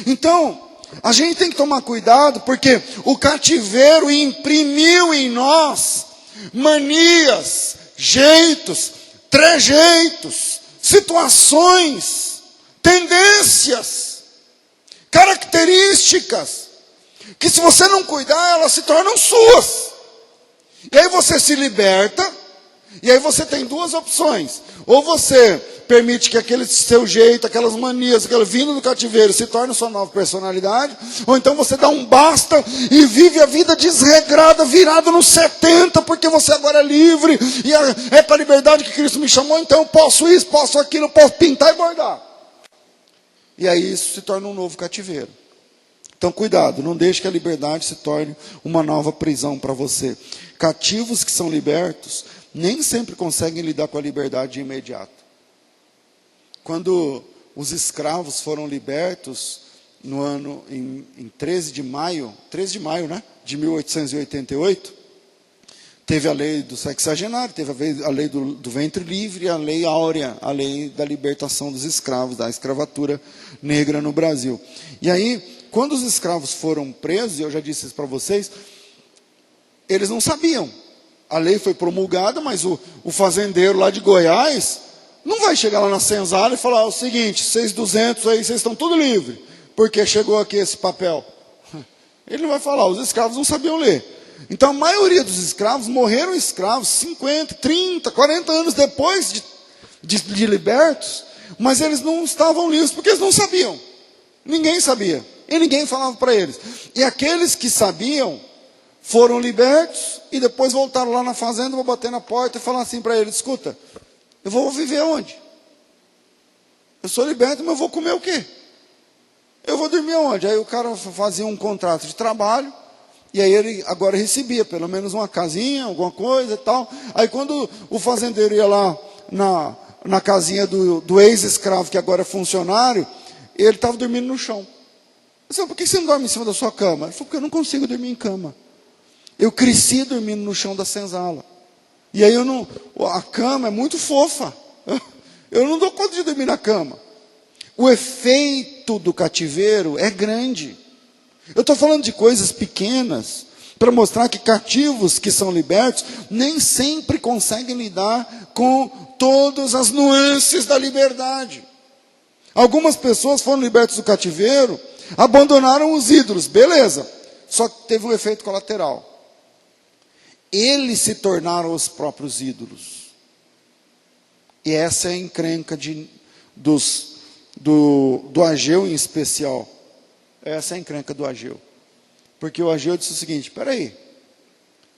Então, a gente tem que tomar cuidado, porque o cativeiro imprimiu em nós manias, jeitos, trejeitos, situações, tendências, características, que se você não cuidar, elas se tornam suas. E aí você se liberta, e aí você tem duas opções. Ou você permite que aquele seu jeito, aquelas manias, aquela vinda do cativeiro se torne sua nova personalidade, ou então você dá um basta e vive a vida desregrada, virado nos 70, porque você agora é livre, e é para a liberdade que Cristo me chamou, então eu posso isso, posso aquilo, posso pintar e bordar. E aí isso se torna um novo cativeiro. Então cuidado, não deixe que a liberdade se torne uma nova prisão para você. Cativos que são libertos nem sempre conseguem lidar com a liberdade de imediato. Quando os escravos foram libertos no ano em 13 de maio, né, de 1888, teve a lei do sexagenário, teve a lei do ventre livre, a lei áurea, a lei da libertação dos escravos, da escravatura negra no Brasil. E aí, quando os escravos foram presos, e eu já disse isso para vocês, eles não sabiam. A lei foi promulgada, mas o fazendeiro lá de Goiás não vai chegar lá na senzala e falar o seguinte, 6.200 aí, vocês estão tudo livre, porque chegou aqui esse papel. Ele não vai falar, os escravos não sabiam ler. Então a maioria dos escravos morreram escravos 50, 30, 40 anos depois de libertos, mas eles não estavam livres porque eles não sabiam. Ninguém sabia. E ninguém falava para eles. E aqueles que sabiam foram libertos e depois voltaram lá na fazenda, vou bater na porta e falar assim para eles, escuta, eu vou viver onde? Eu sou liberto, mas eu vou comer o quê? Eu vou dormir onde? Aí o cara fazia um contrato de trabalho, e aí ele agora recebia pelo menos uma casinha, alguma coisa e tal. Aí quando o fazendeiro ia lá na casinha do ex-escravo, que agora é funcionário, ele estava dormindo no chão. Eu disse, por que você não dorme em cima da sua cama? Ele falou, porque eu não consigo dormir em cama. Eu cresci dormindo no chão da senzala. E aí a cama é muito fofa. Eu não dou conta de dormir na cama. O efeito do cativeiro é grande. Eu estou falando de coisas pequenas, para mostrar que cativos que são libertos, nem sempre conseguem lidar com todas as nuances da liberdade. Algumas pessoas foram libertas do cativeiro, abandonaram os ídolos, beleza. Só que teve um efeito colateral. Eles se tornaram os próprios ídolos. E essa é a encrenca do Ageu em especial. Essa é a encrenca do Ageu. Porque o Ageu disse o seguinte, espera aí,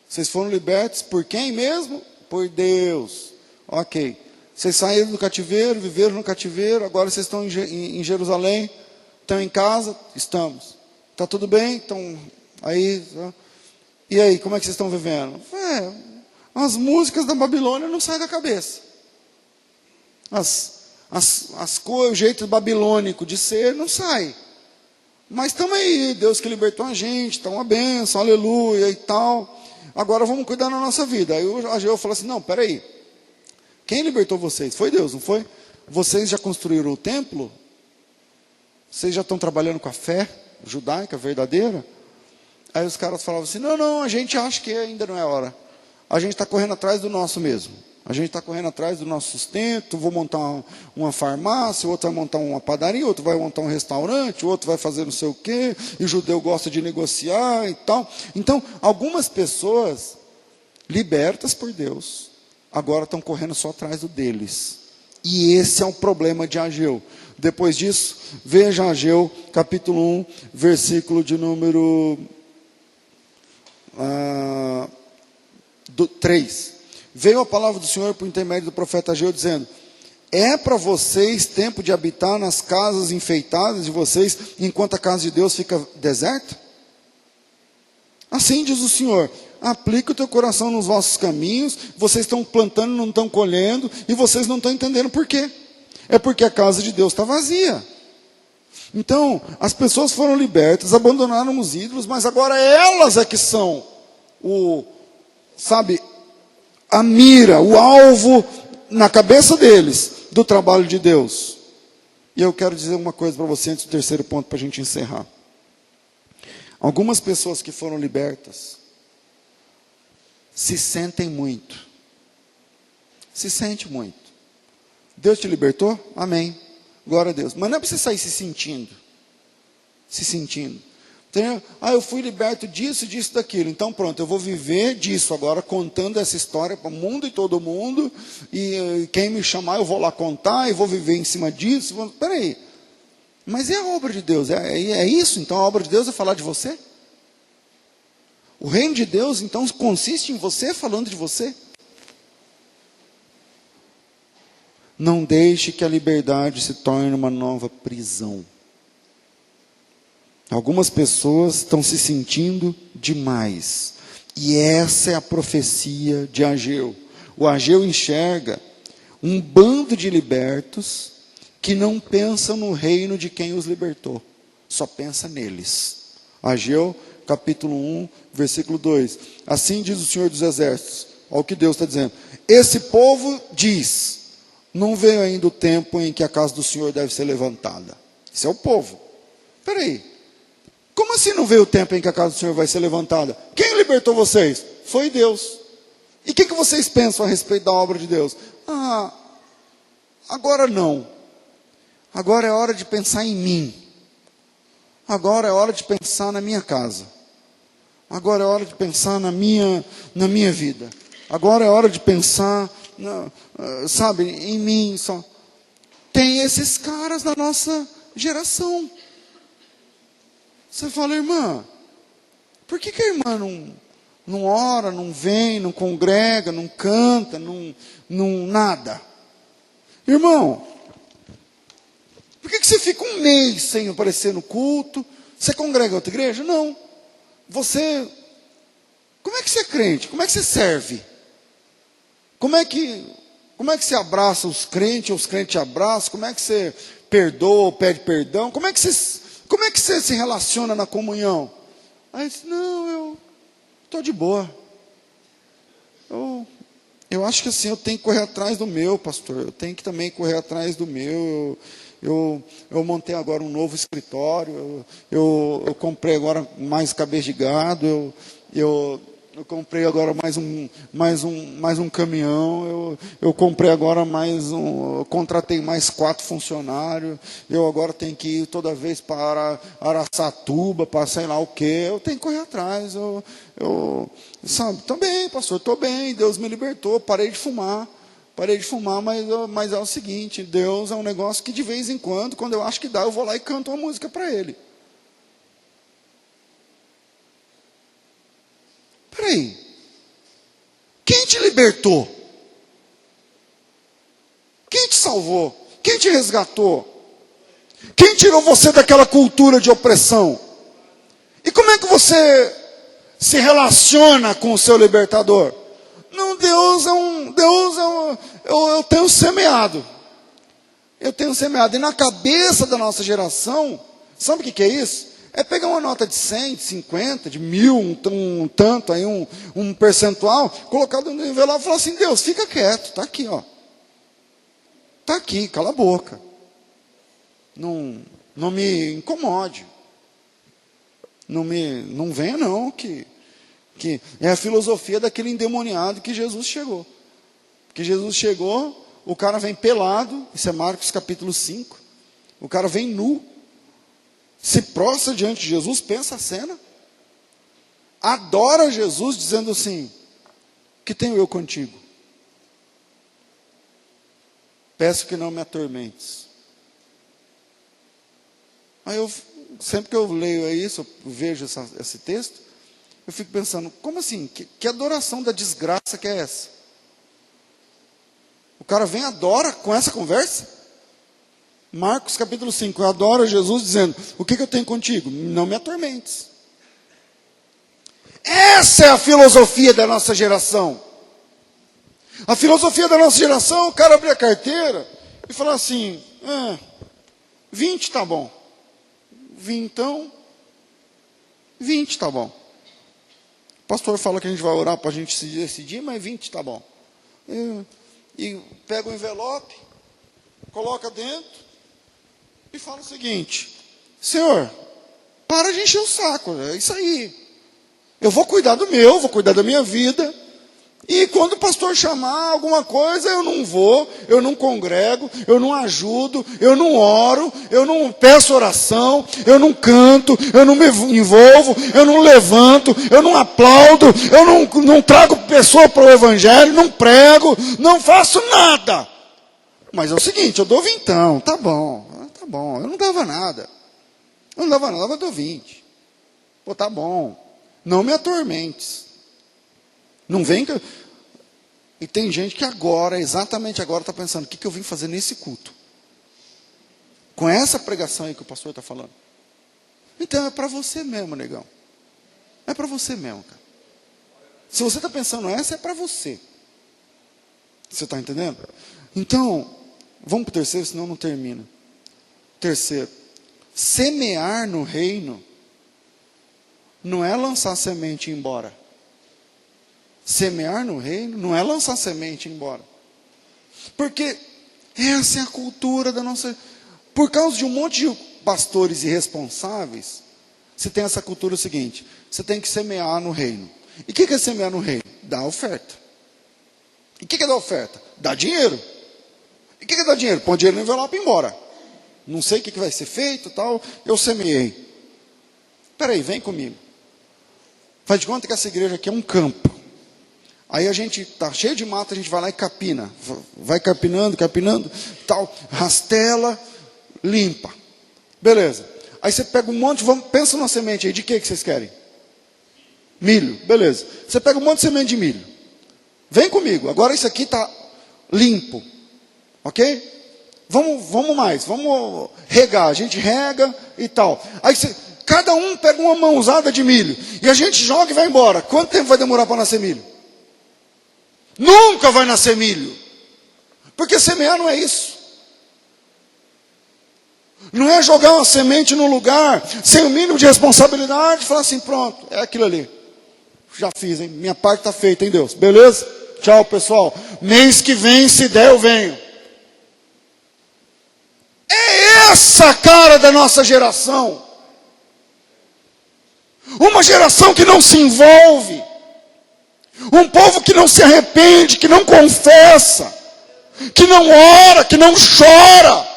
Vocês foram libertos por quem mesmo? Por Deus. Ok. Vocês saíram do cativeiro, viveram no cativeiro, agora vocês estão em Jerusalém, estão em casa? Estamos. Está tudo bem? Estão aí? E aí, como é que vocês estão vivendo? As músicas da Babilônia não saem da cabeça. O jeito babilônico de ser não sai. Mas estamos aí, Deus que libertou a gente, está uma bênção, aleluia e tal. Agora vamos cuidar da nossa vida. Aí o Ageu falou assim, não, peraí. Quem libertou vocês? Foi Deus, não foi? Vocês já construíram o templo? Vocês já estão trabalhando com a fé judaica verdadeira? Aí os caras falavam assim, não, a gente acha que ainda não é hora. A gente está correndo atrás do nosso mesmo. A gente está correndo atrás do nosso sustento, vou montar uma farmácia, o outro vai montar uma padaria, o outro vai montar um restaurante, o outro vai fazer não sei o quê, e o judeu gosta de negociar e tal. Então, algumas pessoas libertas por Deus, agora estão correndo só atrás do deles. E esse é o problema de Ageu. Depois disso, veja Ageu, capítulo 1, versículo de número 3. Veio a palavra do Senhor por intermédio do profeta Ageu, dizendo, é para vocês tempo de habitar nas casas enfeitadas de vocês, enquanto a casa de Deus fica deserta? Assim diz o Senhor, aplica o teu coração nos vossos caminhos, vocês estão plantando, não estão colhendo, e vocês não estão entendendo por quê. É porque a casa de Deus está vazia. Então, as pessoas foram libertas, abandonaram os ídolos, mas agora elas é que são a mira, o alvo na cabeça deles do trabalho de Deus. E eu quero dizer uma coisa para você antes do terceiro ponto, para a gente encerrar. Algumas pessoas que foram libertas se sentem muito. Se sente muito. Deus te libertou? Amém. Glória a Deus. Mas não é para você sair se sentindo. Entendeu? Eu fui liberto disso, disso, daquilo. Então pronto, eu vou viver disso agora, contando essa história para o mundo e todo mundo. E quem me chamar, eu vou lá contar e vou viver em cima disso. Peraí. Mas é a obra de Deus, é isso? Então a obra de Deus é falar de você? O reino de Deus, então, consiste em você falando de você? Não deixe que a liberdade se torne uma nova prisão. Algumas pessoas estão se sentindo demais. E essa é a profecia de Ageu. O Ageu enxerga um bando de libertos que não pensam no reino de quem os libertou. Só pensa neles. Ageu, capítulo 1, versículo 2. Assim diz o Senhor dos Exércitos. Olha o que Deus está dizendo. Esse povo diz, não veio ainda o tempo em que a casa do Senhor deve ser levantada. Esse é o povo. Espera aí. Como assim não veio o tempo em que a casa do Senhor vai ser levantada? Quem libertou vocês? Foi Deus. E o que vocês pensam a respeito da obra de Deus? Agora não. Agora é hora de pensar em mim. Agora é hora de pensar na minha casa. Agora é hora de pensar na minha vida. Agora é hora de pensar, em mim só. Tem esses caras na nossa geração. Você fala, irmã, por que a irmã não ora, não vem, não congrega, não canta, não nada? Irmão, por que você fica um mês sem aparecer no culto? Você congrega em outra igreja? Não. Como é que você é crente? Como é que você serve? Como é que você abraça os crentes te abraçam? Como é que você perdoa ou pede perdão? Como é que você se relaciona na comunhão? Aí eu disse, não, eu estou de boa. Eu acho que assim, eu tenho que correr atrás do meu, pastor. Eu tenho que também correr atrás do meu. Eu montei agora um novo escritório. Eu comprei agora mais cabeça de gado. Eu comprei agora mais um caminhão. Eu comprei agora eu contratei mais 4 funcionários. Eu agora tenho que ir toda vez para Araçatuba, para sei lá o quê. Eu tenho que correr atrás. Estou bem, pastor, estou bem. Deus me libertou, parei de fumar, mas é o seguinte, Deus é um negócio que de vez em quando eu acho que dá, eu vou lá e canto uma música para Ele. Peraí, Quem te libertou? Quem te salvou? Quem te resgatou? Quem tirou você daquela cultura de opressão? E como é que você se relaciona com o seu libertador? Não, eu tenho semeado. Eu tenho semeado. E na cabeça da nossa geração, sabe o que é isso? É pegar uma nota de 100, de 50, de 1.000, um tanto, aí um percentual, colocar no envelope e falar assim, Deus, fica quieto, está aqui, ó. Está aqui, cala a boca. Não me incomode. Não venha não, que é a filosofia daquele endemoniado que Jesus chegou. Que Jesus chegou, o cara vem pelado, isso é Marcos capítulo 5, o cara vem nu, se prostra diante de Jesus, pensa a cena, adora Jesus dizendo assim, que tenho eu contigo? Peço que não me atormentes. Aí sempre que eu leio isso, eu vejo esse texto, eu fico pensando, como assim? Que adoração da desgraça que é essa? O cara vem e adora com essa conversa? Marcos capítulo 5, eu adoro Jesus dizendo, o que eu tenho contigo? Não me atormentes. Essa é a filosofia da nossa geração. A filosofia da nossa geração, o cara abrir a carteira e falar assim, 20 tá bom. 20 tá bom. O pastor fala que a gente vai orar para a gente se decidir, mas 20 tá bom. E pega o envelope, coloca dentro e fala o seguinte, Senhor, para de encher o saco, é isso aí. Eu vou cuidar do meu, vou cuidar da minha vida. E quando o pastor chamar alguma coisa, eu não vou, eu não congrego, eu não ajudo, eu não oro, eu não peço oração, eu não canto, eu não me envolvo, eu não levanto, eu não aplaudo, eu não trago pessoa para o evangelho, não prego, não faço nada. Mas é o seguinte, eu dou vintão, tá bom, eu não dava nada. Eu dou 20. Pô, tá bom, não me atormentes. Não vem que... E tem gente que agora, exatamente agora, está pensando, o que eu vim fazer nesse culto? Com essa pregação aí que o pastor está falando. Então é para você mesmo, negão. É para você mesmo, cara. Se você está pensando essa, é para você. Você está entendendo? Então, vamos para o terceiro, senão não termina. Terceiro, semear no reino não é lançar semente e ir embora. Semear no reino não é lançar semente e ir embora. Porque essa é a cultura da nossa... Por causa de um monte de pastores irresponsáveis, você tem essa cultura seguinte, você tem que semear no reino. E o que é semear no reino? Dar oferta. E o que é dar oferta? Dar dinheiro. E o que é dar dinheiro? Põe dinheiro no envelope e ir embora. Não sei o que vai ser feito, tal, eu semeei. Espera aí, vem comigo. Faz de conta que essa igreja aqui é um campo. Aí a gente está cheio de mato, a gente vai lá e capina. Vai carpinando, tal, rastela, limpa. Beleza. Aí você pega um monte, pensa numa semente aí, de que vocês querem? Milho, beleza. Você pega um monte de semente de milho. Vem comigo, agora isso aqui está limpo. Ok? Vamos mais, vamos regar. A gente rega e tal. Aí cada um pega uma mãozada de milho. E a gente joga e vai embora. Quanto tempo vai demorar para nascer milho? Nunca vai nascer milho. Porque semear não é isso. Não é jogar uma semente num lugar sem o mínimo de responsabilidade e falar assim, pronto, é aquilo ali. Já fiz, hein? Minha parte está feita, hein, Deus? Beleza? Tchau, pessoal. Mês que vem, se der, eu venho. É essa a cara da nossa geração. Uma geração que não se envolve. Um povo que não se arrepende, que não confessa, que não ora, que não chora,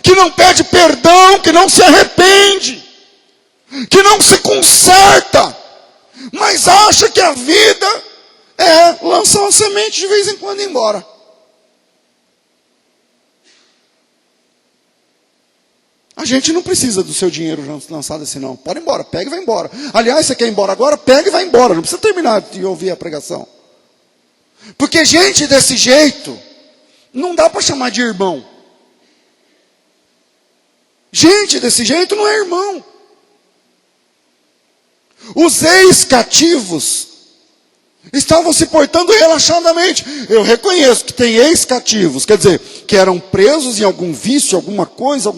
que não pede perdão, que não se arrepende, que não se conserta, mas acha que a vida é lançar uma semente de vez em quando e ir embora. A gente não precisa do seu dinheiro lançado assim, não. Pode ir embora, pega e vai embora. Aliás, você quer ir embora agora? Pega e vai embora. Não precisa terminar de ouvir a pregação. Porque gente desse jeito, não dá para chamar de irmão. Gente desse jeito não é irmão. Os ex-cativos estavam se portando relaxadamente. Eu reconheço que tem ex-cativos, quer dizer, que eram presos em algum vício, alguma coisa,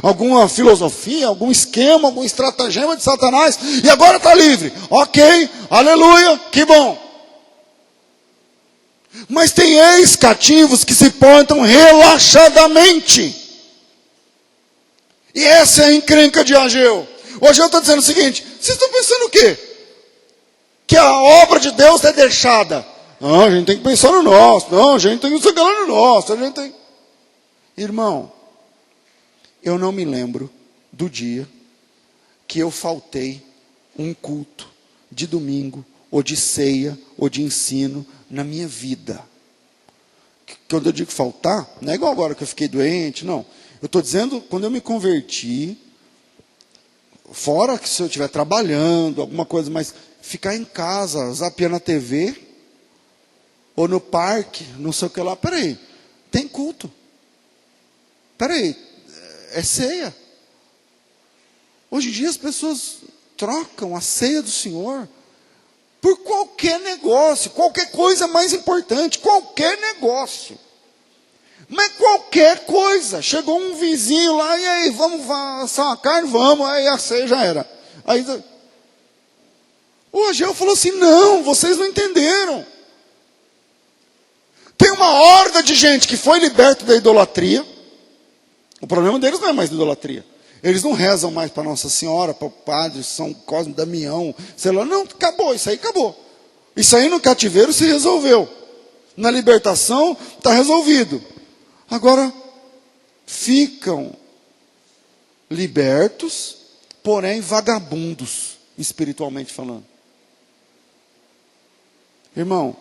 alguma filosofia, algum esquema, algum estratagema de Satanás, e agora está livre. Ok, aleluia, que bom. Mas tem ex-cativos que se portam relaxadamente. E essa é a encrenca de Ageu. O Ageu está dizendo o seguinte: vocês estão pensando o quê? Que a obra de Deus é deixada. Não, a gente tem que pensar no nosso. Não, a gente tem que chegar no nosso. A gente tem... Irmão, eu não me lembro do dia que eu faltei um culto de domingo, ou de ceia, ou de ensino na minha vida. Quando eu digo faltar, não é igual agora que eu fiquei doente, não. Eu estou dizendo, quando eu me converti, fora que se eu estiver trabalhando, alguma coisa, mas ficar em casa, zapeando a TV, ou no parque, não sei o que lá, peraí, tem culto. Peraí, é ceia. Hoje em dia as pessoas trocam a ceia do Senhor por qualquer negócio, qualquer coisa mais importante, qualquer negócio. Mas qualquer coisa. Chegou um vizinho lá, e aí, vamos assar uma carne? Vamos, aí a ceia já era. Aí o Ageu falou assim: não, vocês não entenderam. Tem uma horda de gente que foi liberta da idolatria. O problema deles não é mais idolatria. Eles não rezam mais para Nossa Senhora, para o Padre São Cosme Damião, sei lá. Não, acabou, isso aí acabou. Isso aí no cativeiro se resolveu. Na libertação está resolvido. Agora, ficam libertos, porém vagabundos, espiritualmente falando. Irmão,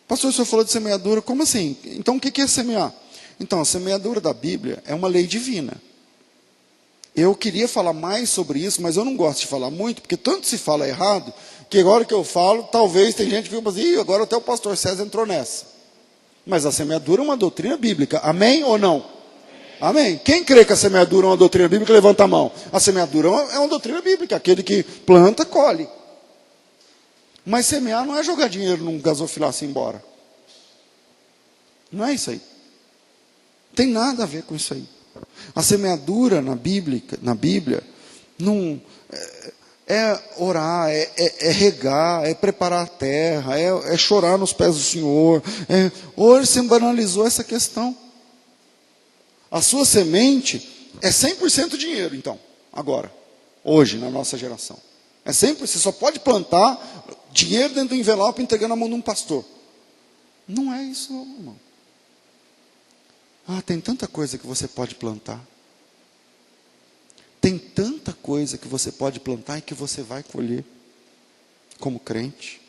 pastor, o senhor falou de semeadura, como assim? Então o que é semear? Então, a semeadura da Bíblia é uma lei divina. Eu queria falar mais sobre isso, mas eu não gosto de falar muito, porque tanto se fala errado, que agora que eu falo, talvez tem gente que fica assim: agora até o pastor César entrou nessa. Mas a semeadura é uma doutrina bíblica, amém ou não? Amém. Quem crê que a semeadura é uma doutrina bíblica, levanta a mão. A semeadura é uma doutrina bíblica, aquele que planta, colhe. Mas semear não é jogar dinheiro num gasofilácio e ir embora. Não é isso aí. Tem nada a ver com isso aí. A semeadura na Bíblia não é orar, é regar, é preparar a terra, é chorar nos pés do Senhor. Hoje se banalizou essa questão. A sua semente é 100% dinheiro, então, agora, hoje, na nossa geração. É 100%, você só pode plantar dinheiro dentro do envelope entregando na mão de um pastor. Não é isso, não, irmão. Tem tanta coisa que você pode plantar. Tem tanta coisa que você pode plantar e que você vai colher como crente.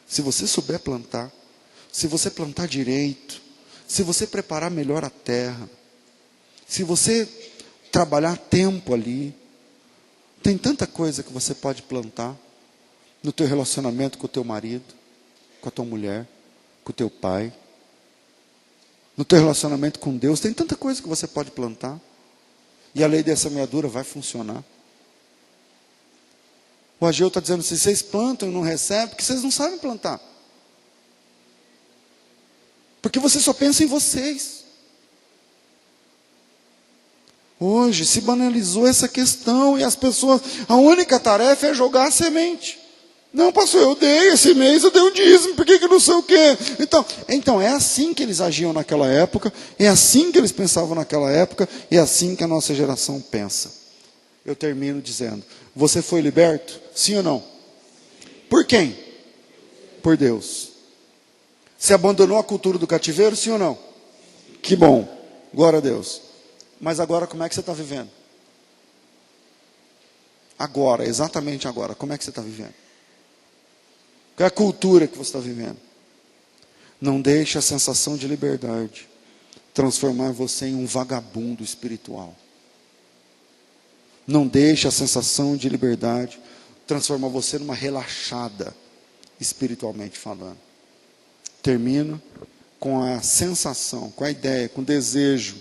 Se você souber plantar, se você plantar direito, se você preparar melhor a terra, se você trabalhar tempo ali, tem tanta coisa que você pode plantar no teu relacionamento com o teu marido, com a tua mulher, com o teu pai, no teu relacionamento com Deus, tem tanta coisa que você pode plantar. E a lei da semeadura vai funcionar. O Ageu está dizendo: se vocês plantam e não recebem, porque vocês não sabem plantar. Porque você só pensa em vocês. Hoje se banalizou essa questão e as pessoas, a única tarefa é jogar a semente. Não, pastor, eu dei esse mês, eu dei o dízimo, por que não sei o quê? Então é assim que eles agiam naquela época, é assim que eles pensavam naquela época, e é assim que a nossa geração pensa. Eu termino dizendo: você foi liberto? Sim ou não? Por quem? Por Deus. Você abandonou a cultura do cativeiro? Sim ou não? Que bom, glória a Deus. Mas agora como é que você está vivendo? Agora, exatamente agora, como é que você está vivendo? Qual é a cultura que você está vivendo? Não deixe a sensação de liberdade transformar você em um vagabundo espiritual. Não deixe a sensação de liberdade transformar você numa relaxada, espiritualmente falando. Termino com a sensação, com a ideia, com o desejo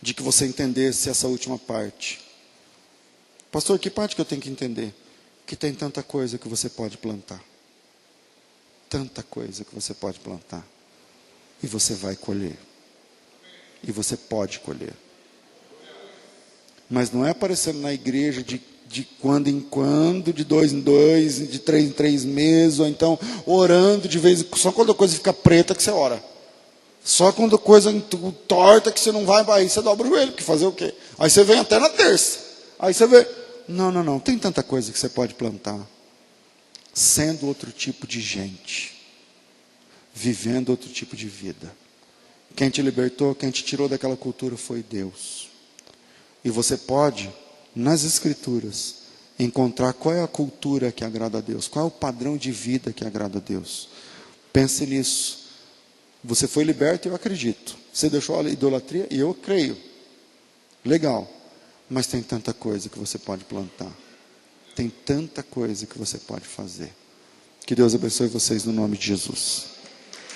de que você entendesse essa última parte. Pastor, que parte que eu tenho que entender? Que tem tanta coisa que você pode plantar. Tanta coisa que você pode plantar. E você vai colher. E você pode colher. Mas não é aparecendo na igreja de quando em quando, de 2 em 2, de 3 em 3 meses, ou então orando de vez em quando, só quando a coisa fica preta que você ora. Só quando a coisa torta que você não vai, aí você dobra o joelho, porque fazer o quê? Aí você vem até na terça. Aí você vê, não, tem tanta coisa que você pode plantar. Sendo outro tipo de gente. Vivendo outro tipo de vida. Quem te libertou, quem te tirou daquela cultura foi Deus. E você pode, nas Escrituras, encontrar qual é a cultura que agrada a Deus, qual é o padrão de vida que agrada a Deus. Pense nisso. Você foi liberto, eu acredito. Você deixou a idolatria, e eu creio. Legal. Mas tem tanta coisa que você pode plantar. Tem tanta coisa que você pode fazer. Que Deus abençoe vocês no nome de Jesus.